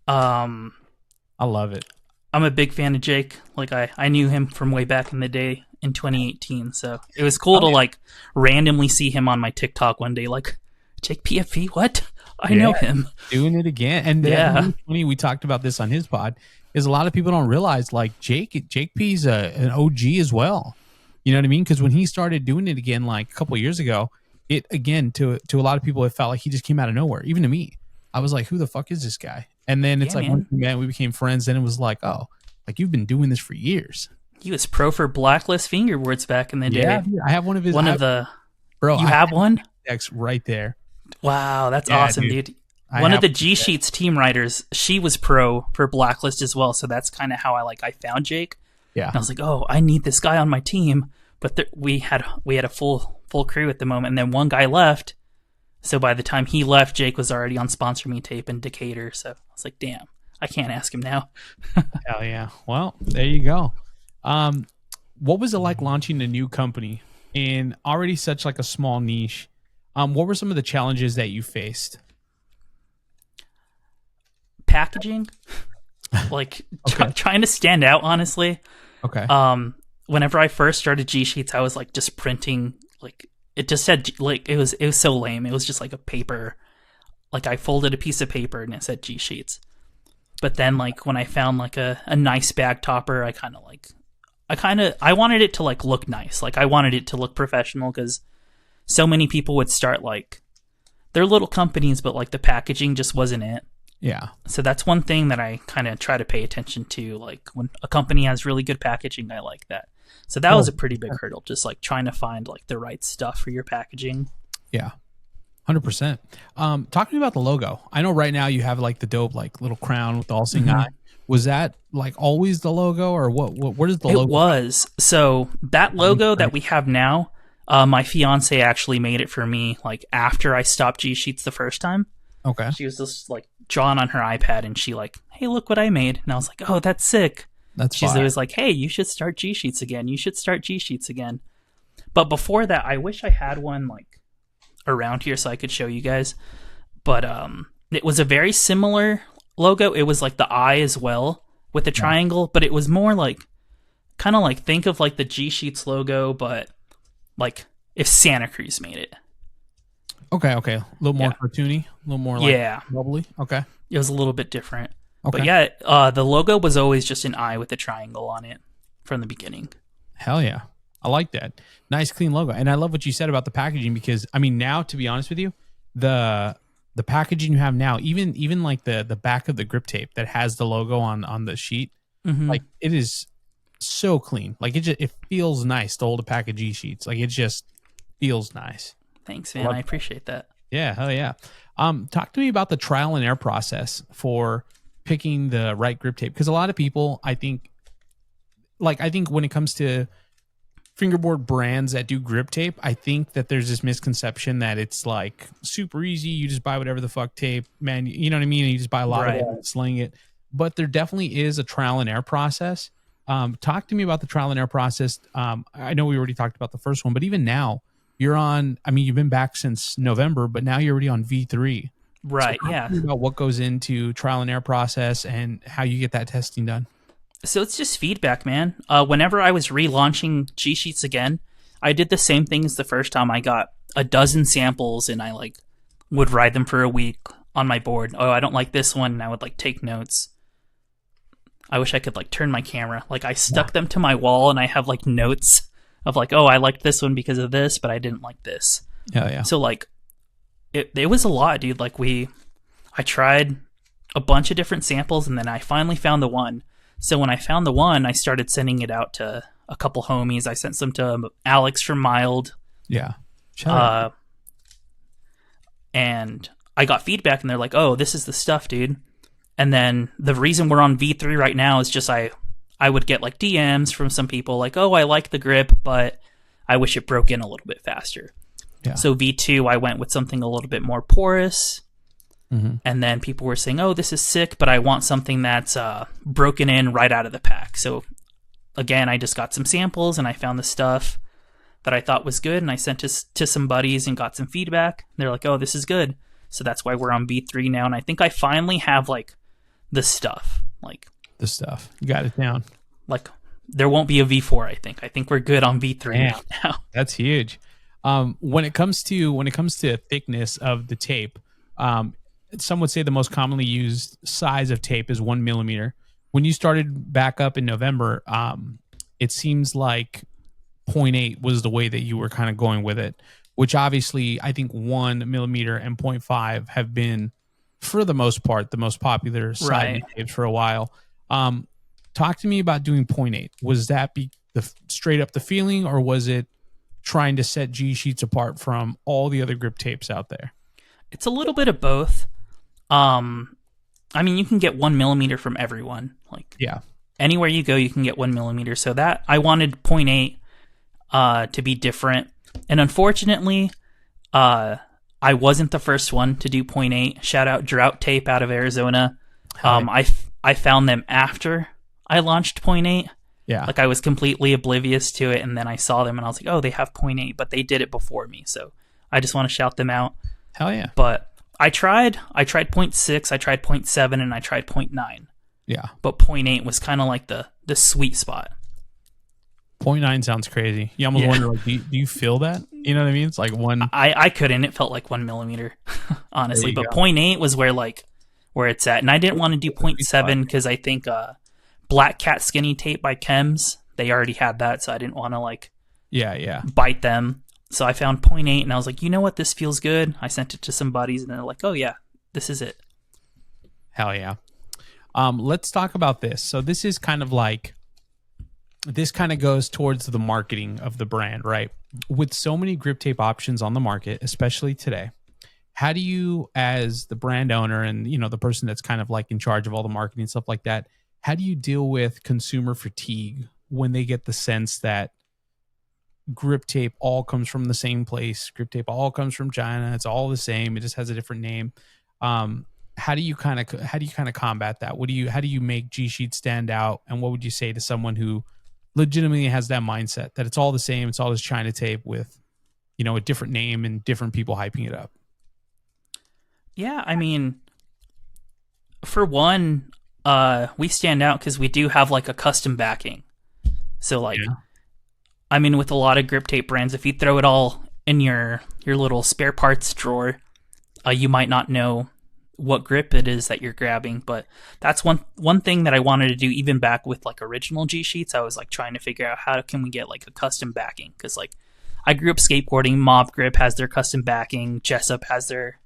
I love it. I'm a big fan of Jake. Like I knew him from way back in the day in 2018. So it was cool to like randomly see him on my TikTok one day. Like, Jake PFP, what? I know him. Doing it again. And funny, we talked about this on his pod, is a lot of people don't realize like Jake P's an OG as well. You know what I mean? Because when he started doing it again, like a couple of years ago, it again to a lot of people, it felt like he just came out of nowhere. Even to me, I was like, "Who the fuck is this guy?" And then it's like, man, we became friends. Then it was like, "Oh, like you've been doing this for years." He was pro for Blacklist Fingerboards back in the day. Yeah, I have one of his. Bro, you have one? X right there. Wow, that's awesome, dude. One of the G Sheets team writers, she was pro for Blacklist as well. So that's kind of how I found Jake. Yeah, and I was like, "Oh, I need this guy on my team." But we had a full crew at the moment, and then one guy left. So by the time he left, Jake was already on Sponsor Me Tape in Decatur. So I was like, "Damn, I can't ask him now." Hell yeah! Well, there you go. What was it like launching a new company in already such like a small niche? What were some of the challenges that you faced? Packaging, trying to stand out. Honestly, okay. Whenever I first started G Sheets, I was like just printing, like it just said like it was so lame. It was just like a paper, like I folded a piece of paper and it said G Sheets. But then like when I found like a nice bag topper, I wanted it to like look nice. Like I wanted it to look professional because so many people would start like they're little companies, but like the packaging just wasn't it. Yeah. So that's one thing that I kind of try to pay attention to. Like when a company has really good packaging, I like that. So that was a pretty big hurdle, just like trying to find like the right stuff for your packaging. Yeah. 100%. Talking about the logo, I know right now you have like the dope, like little crown with the all seeing eye. Was that like always the logo or where does the logo? It was. So that logo that we have now, my fiance actually made it for me like after I stopped G Sheets the first time. Okay. She was just like drawing on her iPad and she like, hey, look what I made. And I was like, oh, that's sick. She's always like, hey, you should start G Sheets again. You should start G Sheets again. But before that, I wish I had one like around here so I could show you guys. But it was a very similar logo. It was like the eye as well with the triangle, but it was more like kind of like think of like the G Sheets logo, but like if Santa Cruz made it. Okay. A little more cartoony, a little more like bubbly. Okay. It was a little bit different. Okay. But yeah, the logo was always just an eye with a triangle on it from the beginning. Hell yeah. I like that. Nice, clean logo. And I love what you said about the packaging because, I mean, now, to be honest with you, the packaging you have now, even like the back of the grip tape that has the logo on the sheet, like it is so clean. Like it feels nice to hold a pack of G Sheets. Like it just feels nice. Thanks, man. I appreciate that. Yeah, hell yeah. Talk to me about the trial and error process for picking the right grip tape because a lot of people, I think when it comes to fingerboard brands that do grip tape, I think that there's this misconception that it's like super easy. You just buy whatever the fuck tape, man. You know what I mean? You just buy a lot of it and sling it. But there definitely is a trial and error process. Talk to me about the trial and error process. I know we already talked about the first one, but even now you're on, I mean, you've been back since November, but now you're already on V3. Right. So talk to me about what goes into trial and error process and how you get that testing done. So it's just feedback, man. Whenever I was relaunching G Sheets again, I did the same thing as the first time. I got a dozen samples and I like would ride them for a week on my board. Oh, I don't like this one, and I would like take notes. I wish I could like turn my camera. Like I stuck them to my wall, and I have like notes of like, oh, I liked this one because of this, but I didn't like this. Yeah. So like, it was a lot, dude. Like I tried a bunch of different samples, and then I finally found the one. So when I found the one, I started sending it out to a couple homies. I sent some to Alex from Mild. Yeah. And I got feedback, and they're like, oh, this is the stuff, dude. And then the reason we're on V3 right now is just I would get like DMs from some people like, oh, I like the grip, but I wish it broke in a little bit faster. Yeah. So V2, I went with something a little bit more porous. Mm-hmm. And then people were saying, oh, this is sick, but I want something that's broken in right out of the pack. So again, I just got some samples, and I found the stuff that I thought was good, and I sent it to some buddies and got some feedback. They're like, oh, this is good. So that's why we're on V3 now, and I think I finally have like the stuff. Like the stuff. You got it down. Like there won't be a V4, I think we're good on V3 now. That's huge. When it comes to thickness of the tape, some would say the most commonly used size of tape is 1 millimeter. When you started back up in November, it seems like 0.8 was the way that you were kind of going with it, which obviously I think 1 millimeter and 0.5 have been, for the most part, the most popular side tapes for a while. Talk to me about doing 0.8. Was that straight up the feeling, or was it trying to set G Sheets apart from all the other grip tapes out there? It's a little bit of both. I mean, you can get 1 millimeter from everyone. Like, yeah, anywhere you go, you can get 1 millimeter. So that I wanted 0.8 to be different, and unfortunately, I wasn't the first one to do 0.8. Shout out Drought Tape out of Arizona. I found them after I launched 0.8. Yeah, like I was completely oblivious to it, and then I saw them, and I was like, oh, they have 0.8, but they did it before me. So I just want to shout them out. Hell yeah! But I tried 0.6, I tried 0.7, and I tried 0.9. Yeah. But 0.8 was kind of like the sweet spot. 0.9 sounds crazy. You almost wonder, like, do you feel that? You know what I mean? It's like one. I couldn't. It felt like 1 millimeter, honestly. But 0.8 was where it's at. And I didn't want to do 0.7 because I think Black Cat Skinny Tape by Chems, they already had that. So I didn't want to bite them. So I found 0.8, and I was like, you know what? This feels good. I sent it to some buddies, and they're like, oh, yeah, this is it. Hell yeah. Let's talk about this. So this is kind of like, this kind of goes towards the marketing of the brand, right? With so many grip tape options on the market, especially today, how do you, as the brand owner and, you know, the person that's kind of like in charge of all the marketing and stuff like that, how do you deal with consumer fatigue when they get the sense that grip tape all comes from the same place, grip tape all comes from China, it's all the same, it just has a different name? How do you kind of combat that? How do you make G Sheet stand out? And what would you say to someone who legitimately has that mindset that it's all the same, it's all this China tape with, you know, a different name and different people hyping it up? Yeah, I mean, for one, we stand out because we do have like a custom backing. So like, I mean, with a lot of grip tape brands, if you throw it all in your little spare parts drawer, you might not know what grip it is that you're grabbing. But that's one thing that I wanted to do even back with like original G Sheets. I was like trying to figure out how can we get like a custom backing, because like I grew up skateboarding. Mob Grip has their custom backing, Jessup has their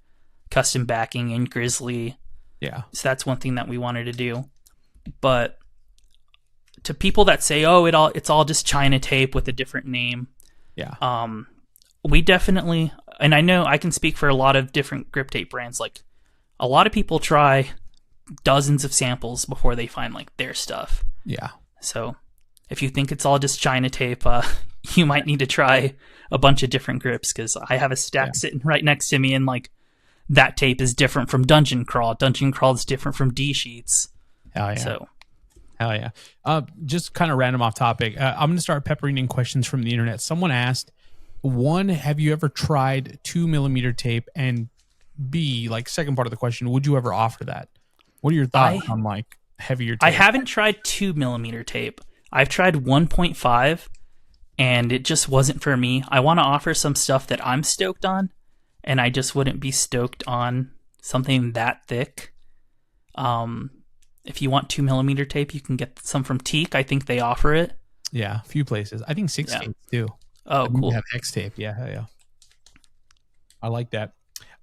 custom backing, and Grizzly. Yeah. So that's one thing that we wanted to do. But to people that say, oh, it's all just China tape with a different name. Yeah. We definitely, and I know I can speak for a lot of different grip tape brands. Like a lot of people try dozens of samples before they find like their stuff. Yeah. So if you think it's all just China tape, you might need to try a bunch of different grips, because I have a stack sitting right next to me, and like that tape is different from Dungeon Crawl. Dungeon Crawl is different from D Sheets. Hell yeah. So. Hell yeah. Just kind of random off topic. I'm going to start peppering in questions from the internet. Someone asked, one, have you ever tried 2 millimeter tape? And B, like second part of the question, would you ever offer that? What are your thoughts on like heavier tape? I haven't tried 2 millimeter tape. I've tried 1.5 and it just wasn't for me. I want to offer some stuff that I'm stoked on, and I just wouldn't be stoked on something that thick. If you want 2mm tape, you can get some from Teak. I think they offer it. Yeah, a few places. I think 6 tapes too. Oh, cool. They have X tape. Yeah. I like that.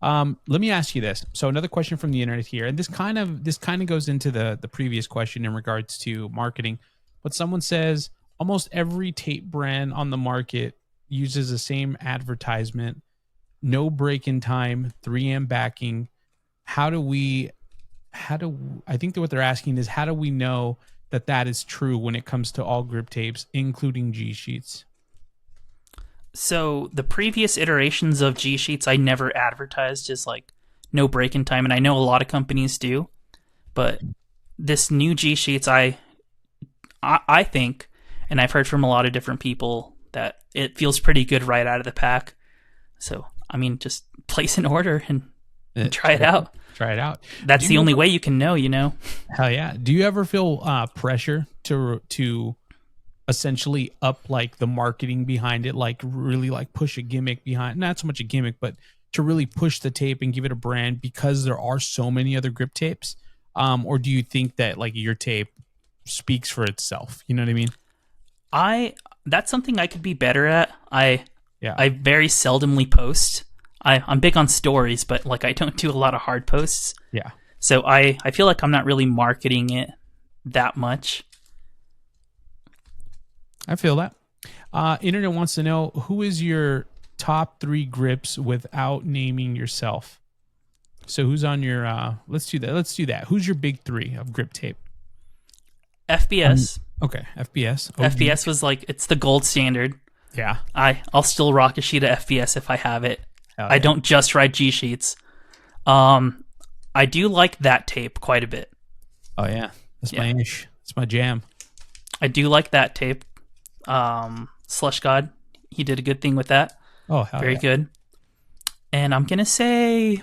Let me ask you this. So another question from the internet here, and this kind of goes into the previous question in regards to marketing. But someone says almost every tape brand on the market uses the same advertisement, no break in time, 3M backing. I think that what they're asking is, how do we know that is true when it comes to all grip tapes, including G sheets? So the previous iterations of G sheets, I never advertised as like no break in time, and I know a lot of companies do. But this new G sheets, I think, and I've heard from a lot of different people, that it feels pretty good right out of the pack. So I mean, just place an order and try it out. Try it out. That's the only way you can know, you know? Hell yeah. Do you ever feel pressure to essentially up like the marketing behind it, like really like push a gimmick behind, not so much a gimmick, but to really push the tape and give it a brand because there are so many other grip tapes? Or do you think that like your tape speaks for itself? You know what I mean? That's something I could be better at. I very seldomly post. I'm big on stories, but like I don't do a lot of hard posts. Yeah. So I feel like I'm not really marketing it that much. I feel that. Internet wants to know, who is your top 3 grips without naming yourself? So who's on your let's do that. Who's your big 3 of grip tape? FBS. Okay, FBS. FBS was like, it's the gold standard. Yeah. I'll still rock a sheet of FBS if I have it. Yeah. I don't just ride G sheets. I do like that tape quite a bit. Oh yeah, that's my ish. It's my jam. I do like that tape. Slush God, he did a good thing with that. Oh, hell very yeah. good. And I'm gonna say,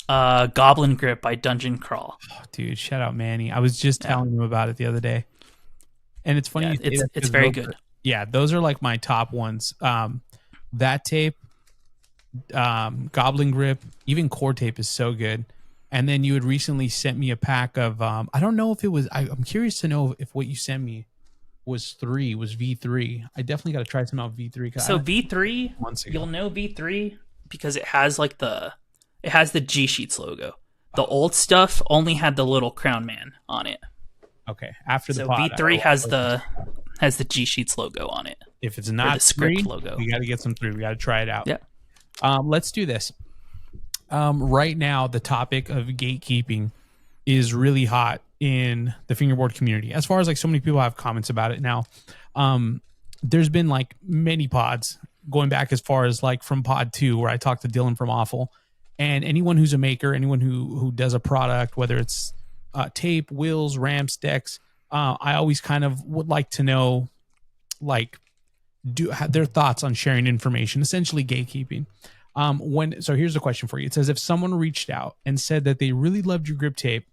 Goblin Grip by Dungeon Crawl. Oh, dude, shout out Manny. I was just telling him about it the other day, and it's funny. Yeah, it's very good. Those are like my top ones. That tape. Goblin Grip, even Core Tape is so good. And then you had recently sent me a pack of I don't know if it was, I'm curious to know if what you sent me was V3. I definitely got to try some out V3. So V3, you'll know V3 because it has like the G Sheets logo. The old stuff only had the little Crown Man on it. Okay, after the so pod, V3 has the G Sheets logo on it. If it's not the script 3, logo, we got to get some 3. We got to try it out. Yeah. Let's do this. Right now, the topic of gatekeeping is really hot in the fingerboard community. As far as like so many people have comments about it now. There's been like many pods going back as far as like from pod 2, where I talked to Dylan from Awful, and anyone who's a maker, anyone who does a product, whether it's tape, wheels, ramps, decks. I always kind of would like to know, like, their thoughts on sharing information, essentially gatekeeping. So here's the question for you. It says, if someone reached out and said that they really loved your grip tape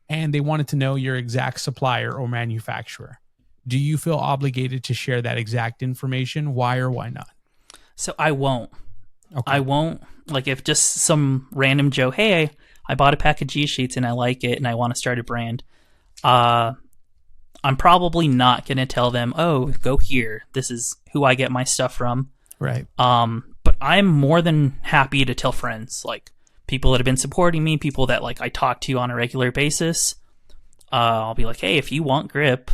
and they wanted to know your exact supplier or manufacturer, do you feel obligated to share that exact information? Why or why not? So I won't. Okay. I won't. Like, if just some random Joe, hey, I bought a pack of G Sheets and I like it and I want to start a brand, I'm probably not going to tell them, oh, go here. This is who I get my stuff from. Right. But I'm more than happy to tell friends, like people that have been supporting me, people that like I talk to on a regular basis. I'll be like, hey, if you want grip,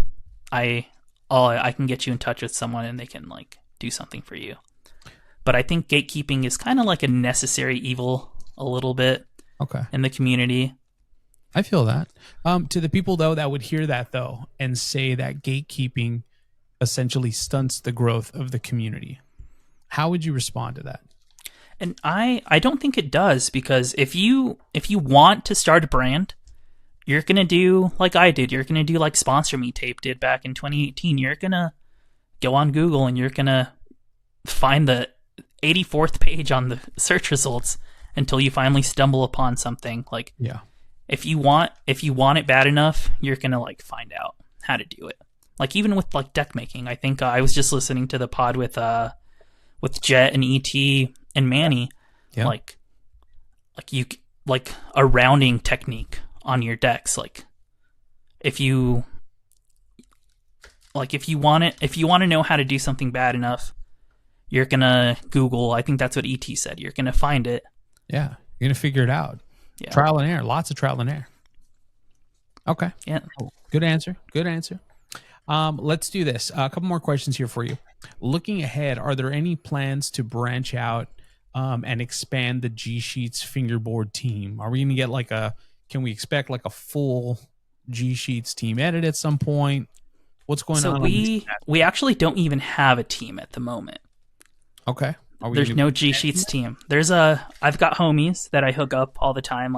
I can get you in touch with someone and they can like do something for you. But I think gatekeeping is kind of like a necessary evil a little bit. Okay. In the community. I feel that. To the people, though, that would hear that, though, and say that gatekeeping essentially stunts the growth of the community, how would you respond to that? And I don't think it does, because if you want to start a brand, you're going to do like I did. You're going to do like Sponsor Me Tape did back in 2018. You're going to go on Google and you're going to find the 84th page on the search results until you finally stumble upon something. Like, yeah. If you want it bad enough, you're gonna like find out how to do it. Like even with like deck making, I think I was just listening to the pod with Jet and ET and Manny. Yeah. Like like a rounding technique on your decks. Like if you want to know how to do something bad enough, you're gonna Google. I think that's what ET said. You're gonna find it. Yeah, you're gonna figure it out. Yeah. Trial and error. Lots of trial and error. Okay. Yeah. Cool. Good answer. Good answer. Let's do this. A couple more questions here for you. Looking ahead, are there any plans to branch out and expand the G Sheets Fingerboard team? Are we going to get can we expect like a full G Sheets team edit at some point? What's going on? So we actually don't even have a team at the moment. Okay. There's no G Sheets team. I've got homies that I hook up all the time,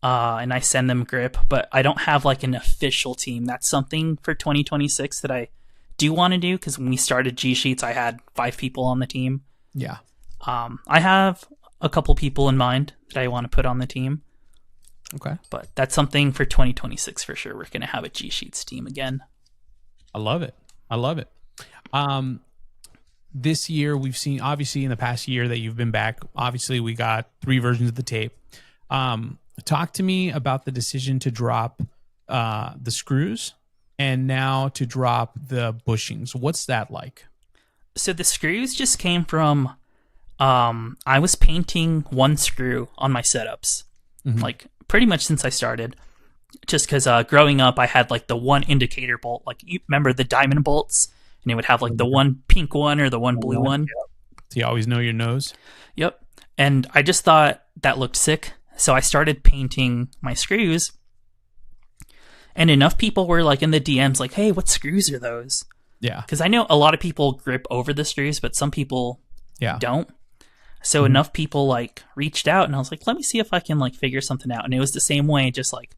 and I send them grip, but I don't have like an official team. That's something for 2026 that I do want to do, because when we started G Sheets, I had 5 people on the team. Yeah. I have a couple people in mind that I want to put on the team. Okay. But that's something for 2026 for sure. We're going to have a G Sheets team again. I love it. This year we've seen, obviously in the past year that you've been back, obviously we got 3 versions of the tape. Talk to me about the decision to drop the screws and now to drop the bushings. What's that like? So the screws just came from, I was painting one screw on my setups, like pretty much since I started, just because growing up I had like the one indicator bolt, like you remember the diamond bolts, and it would have like the one pink one or the one blue one. Yep. So you always know your nose. Yep. And I just thought that looked sick. So I started painting my screws, and enough people were like in the DMs like, hey, what screws are those? Yeah. Because I know a lot of people grip over the screws, but some people don't. So enough people like reached out, and I was like, let me see if I can like figure something out. And it was the same way, just like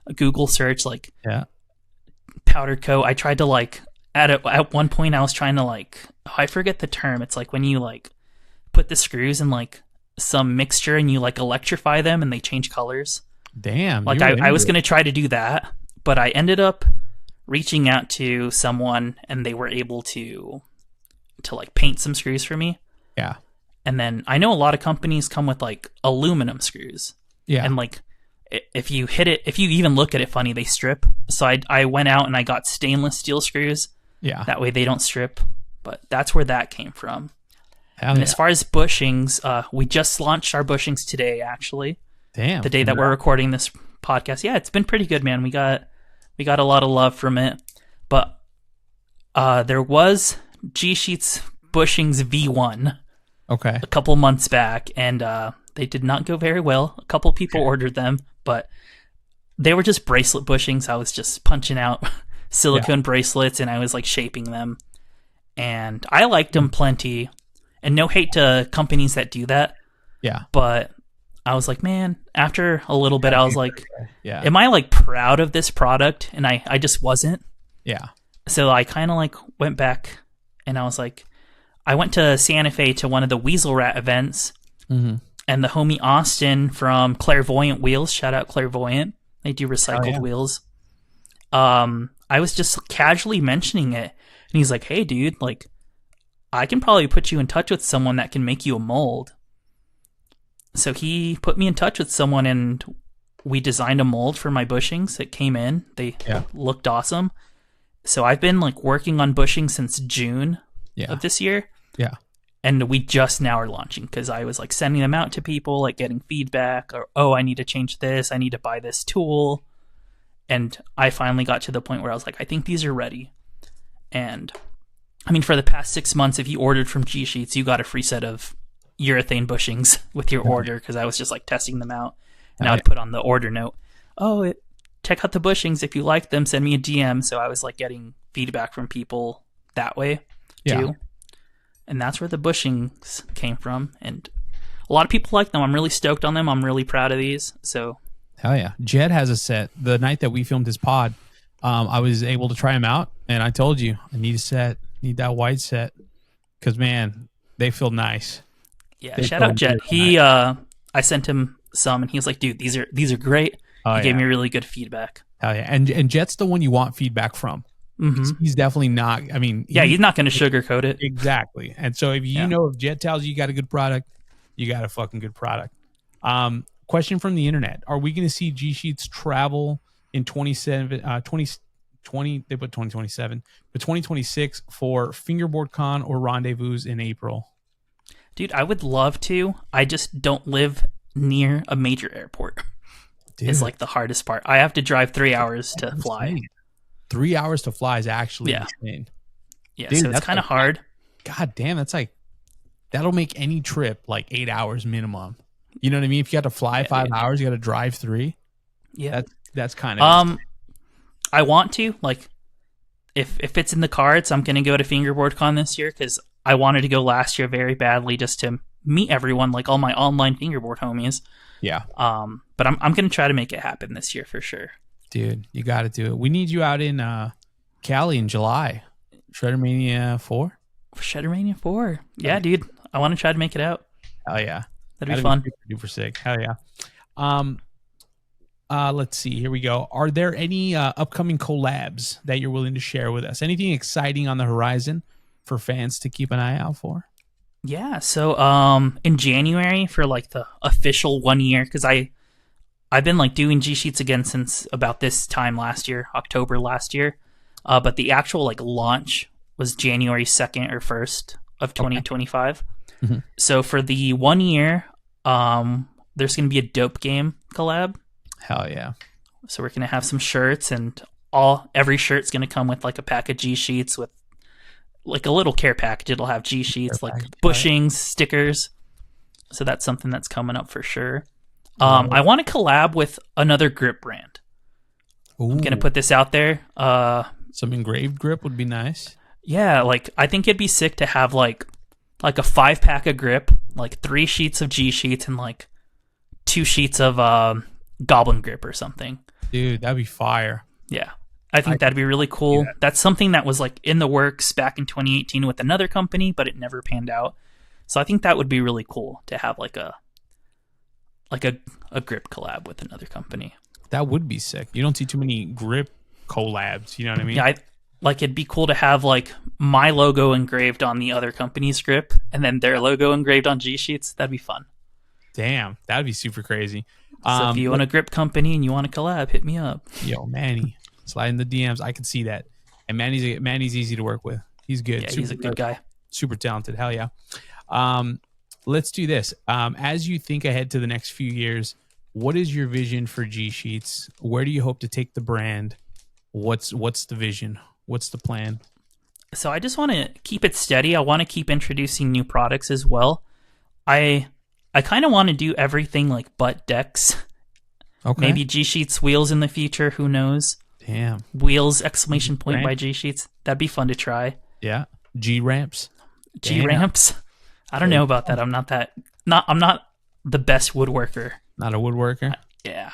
a Google search, like powder coat. I tried to like, at one point I was trying to like, I forget the term. It's like when you like put the screws in like some mixture and you like electrify them and they change colors. Damn. Like I was going to try to do that, but I ended up reaching out to someone and they were able to like paint some screws for me. Yeah. And then I know a lot of companies come with like aluminum screws. Yeah. And like if you hit it, if you even look at it funny, they strip. So I went out and I got stainless steel screws. Yeah. That way they don't strip. But that's where that came from. And as far as bushings, we just launched our bushings today, actually. Damn. The day that we're recording this podcast. Yeah, it's been pretty good, man. We got a lot of love from it. But there was G Sheets bushings V1 a couple months back, and they did not go very well. A couple people ordered them, but they were just bracelet bushings. I was just punching out silicone bracelets, and I was like shaping them. And I liked them plenty. And no hate to companies that do that. Yeah. But I was like, man, after a little bit, I was like, am I like proud of this product? And I just wasn't. Yeah. So I kind of like went back and I was like, I went to Santa Fe to one of the Weasel Rat events. And the homie Austin from Clairvoyant Wheels, shout out Clairvoyant. They do recycled wheels. I was just casually mentioning it. And he's like, hey, dude, like, I can probably put you in touch with someone that can make you a mold. So he put me in touch with someone, and we designed a mold for my bushings. It came in. They looked awesome. So I've been like working on bushings since June of this year. Yeah. And we just now are launching, because I was like sending them out to people, like getting feedback, or, oh, I need to change this. I need to buy this tool. And I finally got to the point where I was like, I think these are ready. And I mean, for the past 6 months, if you ordered from G Sheets, you got a free set of urethane bushings with your order, because I was just like testing them out. And I would put on the order note, check out the bushings. If you like them, send me a DM. So I was like getting feedback from people that way too. And that's where the bushings came from. And a lot of people like them. I'm really stoked on them. I'm really proud of these. So hell yeah. Jed has a set. The night that we filmed his pod, I was able to try them out, and I told you I need a set. Need that white set, because man, they feel nice. Yeah, shout out Jet. He I sent him some, and he was like, dude, these are great. He gave me really good feedback. Hell yeah. And Jet's the one you want feedback from. He's definitely not, I mean, he's not going to sugarcoat it. Exactly. And so if you know, if Jet tells you got a good product, you got a fucking good product. question from the internet: are we going to see G Sheets travel in 2020? They put 2027, but 2026 for Fingerboard Con or Rendezvous in April? Dude, I would love to. I just don't live near a major airport. Dude, is like the hardest part. I have to drive 3 hours to fly. 3 hours to fly is actually insane. Yeah, Dude, so it's kind of hard. God damn, that's like, that'll make any trip like 8 hours minimum. You know what I mean? If you got to fly 5 hours, you got to drive 3. Yeah, that's kind of. I want to, like, if it's in the cards, I'm gonna go to Fingerboard Con this year because I wanted to go last year very badly just to meet everyone, like all my online fingerboard homies. Yeah. But I'm gonna try to make it happen this year for sure. Dude, you got to do it. We need you out in Cali in July. Shreddermania 4? Shreddermania 4. Yeah, dude. I want to try to make it out. Hell yeah. That'd be fun. Super sick. Hell yeah. Let's see. Here we go. Are there any upcoming collabs that you're willing to share with us? Anything exciting on the horizon for fans to keep an eye out for? Yeah. So in January for like the official 1 year, because I've been like doing G Sheets again since about this time last year, October last year. But the actual like launch was January 2nd or 1st of 2025. Okay. Mm-hmm. So for the 1 year, there's going to be a dope game collab. Hell yeah. So we're going to have some shirts, and every shirt's going to come with like a pack of G Sheets with like a little care package. It'll have G Sheets, like bushings, stickers. So that's something that's coming up for sure. I want to collab with another grip brand. Ooh. I'm going to put this out there. Some engraved grip would be nice. Yeah, like I think it'd be sick to have like a 5-pack of grip, like 3 sheets of G Sheets and like 2 sheets of Goblin grip or something. Dude, that'd be fire. Yeah. I think that'd be really cool. Yeah. That's something that was like in the works back in 2018 with another company, but it never panned out. So I think that would be really cool to have like a grip collab with another company. That would be sick. You don't see too many grip collabs, you know what I mean? Yeah, like it'd be cool to have like my logo engraved on the other company's grip and then their logo engraved on G Sheets. That'd be fun. Damn, that'd be super crazy. So if you own a grip company and you want to collab, hit me up. Yo, Manny, slide in the DMs. I can see that. And Manny's easy to work with. He's good. Yeah, he's a good guy. Super talented. Hell yeah. Let's do this. As you think ahead to the next few years, what is your vision for G Sheets? Where do you hope to take the brand? What's the vision? What's the plan? So I just want to keep it steady. I want to keep introducing new products as well. I kind of want to do everything like butt decks. Okay. Maybe G Sheets wheels in the future. Who knows? Damn. Wheels ! By G Sheets. That'd be fun to try. Yeah. G ramps. G ramps. I don't know about that. I'm not the best woodworker. Not a woodworker? Yeah.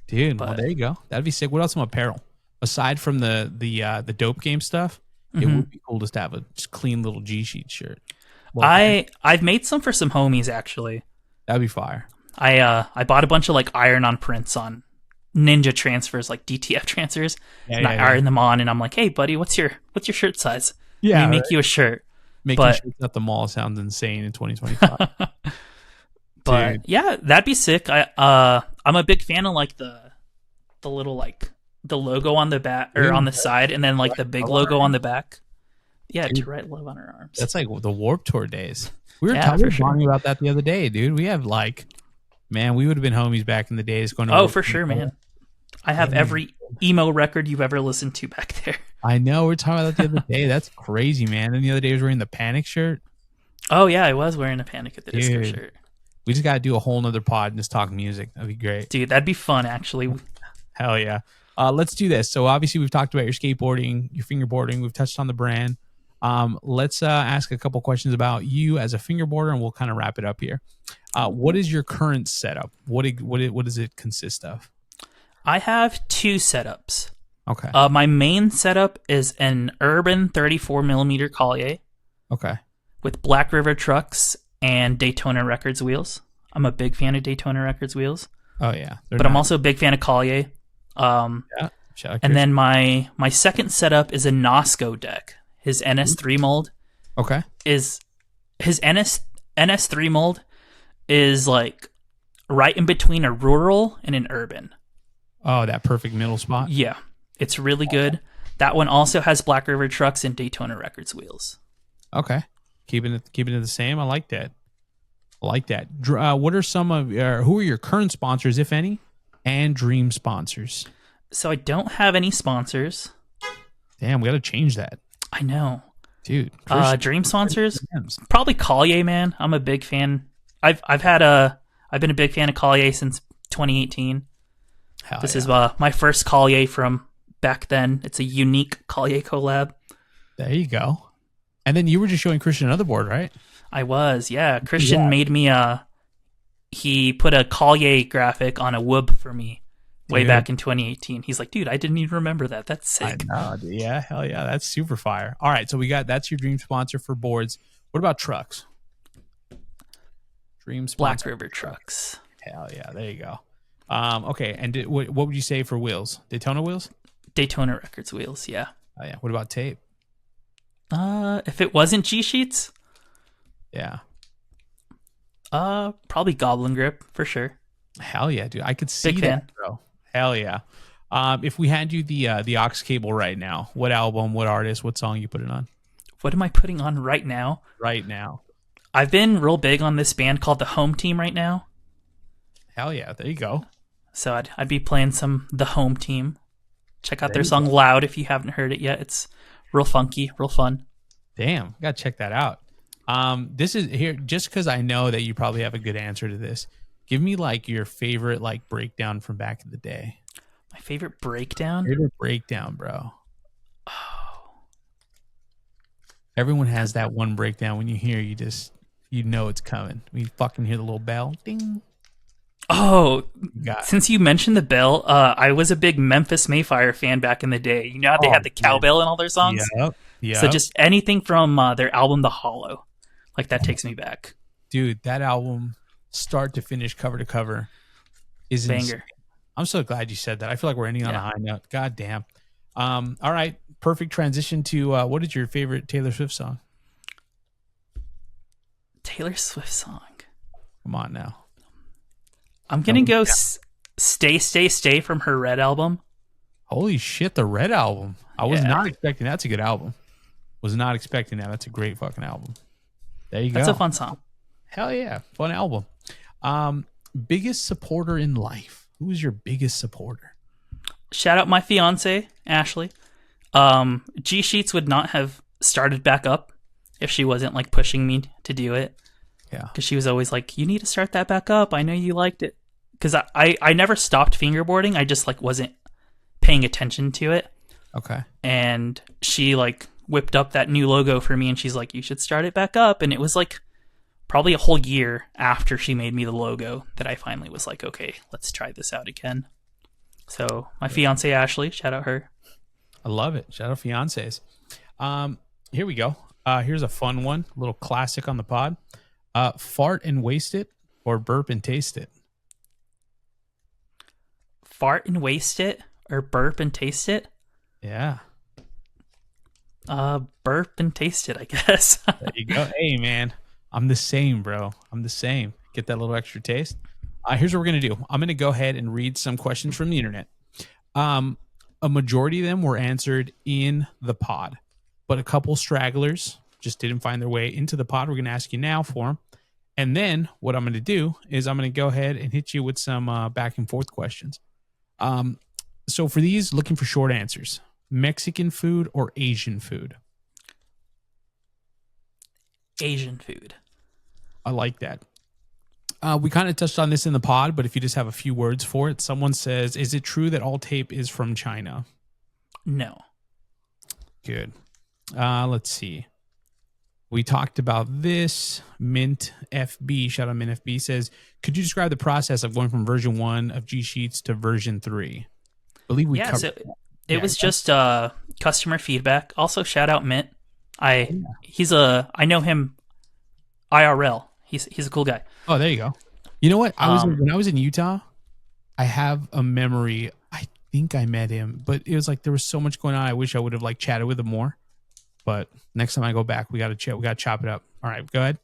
Dude, well, there you go. That'd be sick. What else? Some apparel. Aside from the dope game stuff, it would be cool just to have a just clean little G Sheet shirt. Well, I've made some for some homies actually. That'd be fire. I bought a bunch of like iron-on prints on Ninja transfers, like DTF transfers, and I iron them on. And I'm like, hey, buddy, what's your shirt size? Yeah, Let me make you a shirt. Making shirts at the mall sounds insane in 2025. But yeah, that'd be sick. I'm a big fan of like the little like the logo on the back or on the side, and then like the big logo on the back. Yeah, to write love on our arms. That's like the Warped Tour days. We were talking about that the other day, dude. We have like, man, we would have been homies back in the days going to Oh, for sure, man. I have every emo record you've ever listened to back there. I know. We were talking about that the other day. That's crazy, man. And the other day I was wearing the Panic shirt. Oh, yeah, I was wearing a Panic at the Disco shirt. We just got to do a whole nother pod and just talk music. That'd be great. Dude, that'd be fun, actually. Hell yeah. Let's do this. So obviously we've talked about your skateboarding, your fingerboarding. We've touched on the brand. Let's ask a couple questions about you as a fingerboarder, and we'll kind of wrap it up here. What is your current setup? What does it consist of? I have 2 setups. Okay. My main setup is an Urban 34 millimeter Collier. Okay. With Black River trucks and Daytona Records wheels. I'm a big fan of Daytona Records wheels. Oh yeah. But I'm also a big fan of Collier. Yeah. And then my second setup is a Nosco deck. His NS3 mold. Okay. Is his NS3 mold is like right in between a rural and an urban. Oh, that perfect middle spot. Yeah, it's really good. That one also has Black River trucks and Daytona Records wheels. Okay, keeping it the same. I like that. I like that. What are some of who are your current sponsors, if any, and dream sponsors? So I don't have any sponsors. Damn, we got to change that. I know, dude. Dream sponsors, probably Collier, man. I'm a big fan. I've been a big fan of Collier since 2018. This is my first Collier from back then. It's a unique Collier collab. There you go. And then you were just showing Christian another board, right? I was, yeah. Christian made me he put a Collier graphic on a whoop for me way back in 2018. He's like, dude, I didn't even remember that. That's sick. I know, dude. Yeah, hell yeah. That's super fire. All right, so that's your dream sponsor for boards. What about trucks? Dream sponsor. Black River trucks. Hell yeah, there you go. Okay, and what would you say for wheels? Daytona wheels? Daytona Records wheels, yeah. Oh yeah. What about tape? If it wasn't G Sheets, yeah. Probably Goblin Grip for sure. Hell yeah, dude. I could see Big that, fan. bro. Hell yeah. If we hand you the aux cable right now, what album, what artist, what song you put it on? What am I putting on right now? Right now. I've been real big on this band called The Home Team right now. Hell yeah, there you go. So I'd be playing some The Home Team. Check out their song Loud if you haven't heard it yet. It's real funky, real fun. Damn, gotta check that out. This is here just because I know that you probably have a good answer to this. Give me like your favorite like breakdown from back in the day. My favorite breakdown? Favorite breakdown, bro. Oh. Everyone has that one breakdown when you hear you know it's coming. When you fucking hear the little bell. Ding. Oh, since you mentioned the bell, I was a big Memphis Mayfire fan back in the day. You know how they had the cowbell in all their songs? Yep. So just anything from their album The Hollow. Like that takes me back. Dude, that album, start to finish, cover to cover, is banger. Insane. I'm so glad you said that. I feel like we're ending on a high note. God damn. All right. Perfect transition to what is your favorite Taylor Swift song? Taylor Swift song. Come on now. I'm going to go Stay, Stay, Stay from her Red album. Holy shit, the Red album. I was not expecting that. That's a good album. Was not expecting that. That's a great fucking album. There you go. That's a fun song. Hell yeah. Fun album. Biggest supporter in life. Who is your biggest supporter? Shout out my fiance, Ashley. G Sheets would not have started back up if she wasn't like pushing me to do it. Yeah. Because she was always like, you need to start that back up. I know you liked it. Because I never stopped fingerboarding. I just like wasn't paying attention to it. Okay. And she like whipped up that new logo for me and she's like, you should start it back up. And it was like probably a whole year after she made me the logo that I finally was like, okay, let's try this out again. So my fiance, Ashley, shout out her. I love it. Shout out fiancés. Here we go. Here's a fun one. A little classic on the pod. Fart and waste it or burp and taste it? Fart and waste it or burp and taste it? Yeah. Burp and taste it, I guess. There you go. Hey, man. I'm the same, bro. I'm the same. Get that little extra taste. Here's what we're going to do. I'm going to go ahead and read some questions from the internet. A majority of them were answered in the pod, but a couple stragglers just didn't find their way into the pod. We're going to ask you now for them. And then what I'm going to do is I'm going to go ahead and hit you with some back and forth questions. So for these, looking for short answers. Mexican food or Asian food? Asian food. I like that. We kind of touched on this in the pod, but if you just have a few words for it, someone says, is it true that all tape is from China? No. Good. Let's see. We talked about this. Mint FB, shout out Mint FB, says, could you describe the process of going from version 1 of G Sheets to version 3? I believe we covered so it was just customer feedback. Also, shout out Mint. I know him IRL. He's a cool guy. Oh, there you go. You know what? When I was in Utah, I have a memory. I think I met him, but it was like there was so much going on. I wish I would have like chatted with him more. But next time I go back, we got to chop it up. All right, go ahead.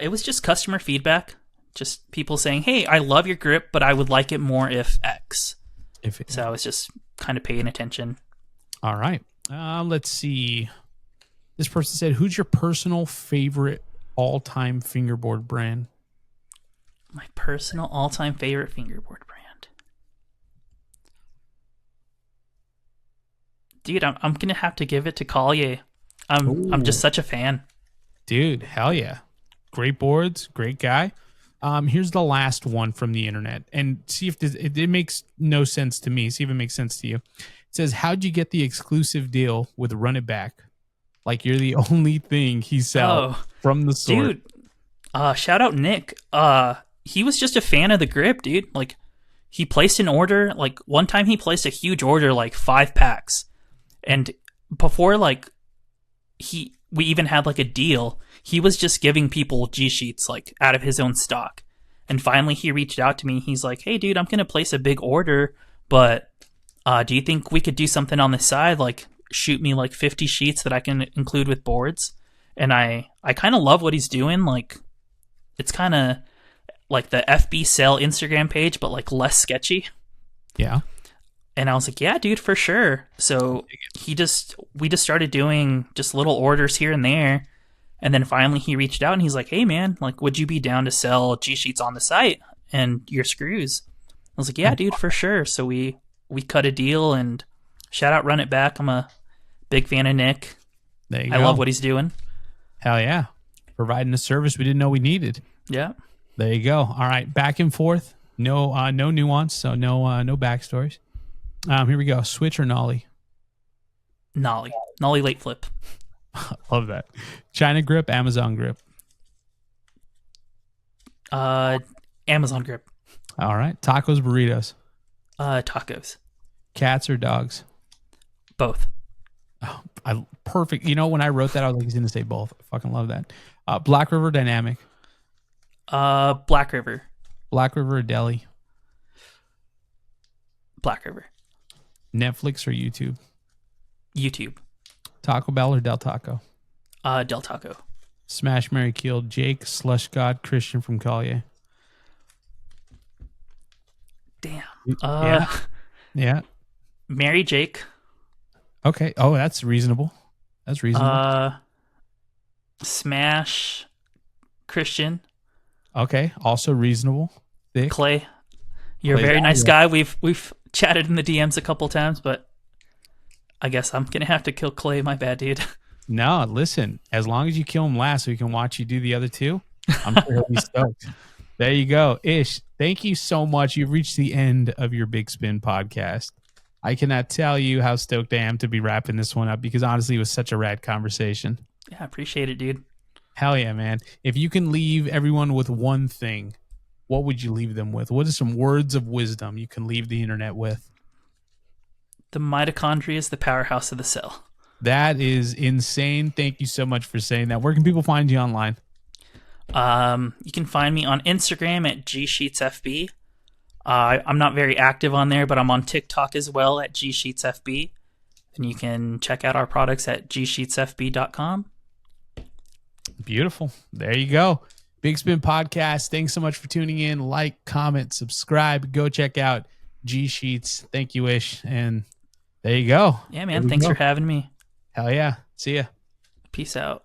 It was just customer feedback. just people saying, "Hey, I love your grip, but I would like it more if X." So I was just kind of paying attention. All right. Let's see. This person said, "Who's your personal favorite all-time fingerboard brand?" My personal all-time favorite fingerboard brand. Dude, I'm gonna have to give it to Collier. I'm just such a fan. Dude, hell yeah. Great boards, great guy. Here's the last one from the internet, and see if it makes no sense to me. See if it makes sense to you. It says, "How'd you get the exclusive deal with Run It Back? Like you're the only thing he sells from the source." Dude, shout out Nick. He was just a fan of the grip, dude. Like, he placed an order. Like, one time he placed a huge order, like 5 packs, and before we even had like a deal, he was just giving people G sheets like out of his own stock. And finally he reached out to me. He's like, "Hey dude, I'm going to place a big order, but do you think we could do something on the side? Like shoot me like 50 sheets that I can include with boards." And I kind of love what he's doing. Like, it's kind of like the FB sell Instagram page, but like less sketchy. Yeah. And I was like, "Yeah, dude, for sure." So we just started doing just little orders here and there. And then finally he reached out and he's like, "Hey man, like, would you be down to sell G sheets on the site and your screws?" I was like, "Yeah, dude, for sure." So we cut a deal, and shout out Run It Back. I'm a big fan of Nick. I love what he's doing. Hell yeah. Providing a service we didn't know we needed. Yeah. There you go. All right. Back and forth. No nuance. So no backstories. Here we go. Switch or nollie? Nollie late flip. Love that. China grip, Amazon grip. Amazon grip. All right. Tacos, burritos. Tacos. Cats or dogs? Both. Oh, perfect. You know, when I wrote that, I was like, he's going to say both. I fucking love that. Black River, Dynamic. Black River. Black River or Delhi? Black River. Netflix or YouTube? YouTube. Taco Bell or Del Taco? Del Taco. Smash, Marry, Kill, Jake, Slush God, Christian from Collier. Damn. Yeah. Marry Jake. Okay. Oh, that's reasonable. That's reasonable. Smash Christian. Okay. Also reasonable. Thick. Clay. You're a very nice guy. We've chatted in the DMs a couple times, but I guess I'm gonna have to kill Clay. My bad, dude. No, listen. As long as you kill him last, so we can watch you do the other two, I'm sure he'll be stoked. There you go, Ish. Thank you so much. You've reached the end of your Bigspin podcast. I cannot tell you how stoked I am to be wrapping this one up, because honestly, it was such a rad conversation. Yeah, I appreciate it, dude. Hell yeah, man. If you can leave everyone with one thing, what would you leave them with? What are some words of wisdom you can leave the internet with? The mitochondria is the powerhouse of the cell. That is insane. Thank you so much for saying that. Where can people find you online? You can find me on Instagram at GSheetsFB. I'm not very active on there, but I'm on TikTok as well at GSheetsFB. And you can check out our products at gsheetsfb.com. Beautiful. There you go. Bigspin Podcast. Thanks so much for tuning in. Like, comment, subscribe. Go check out G Sheets. Thank you, Ish. And there you go. Yeah, man. Thanks for having me. Hell yeah. See ya. Peace out.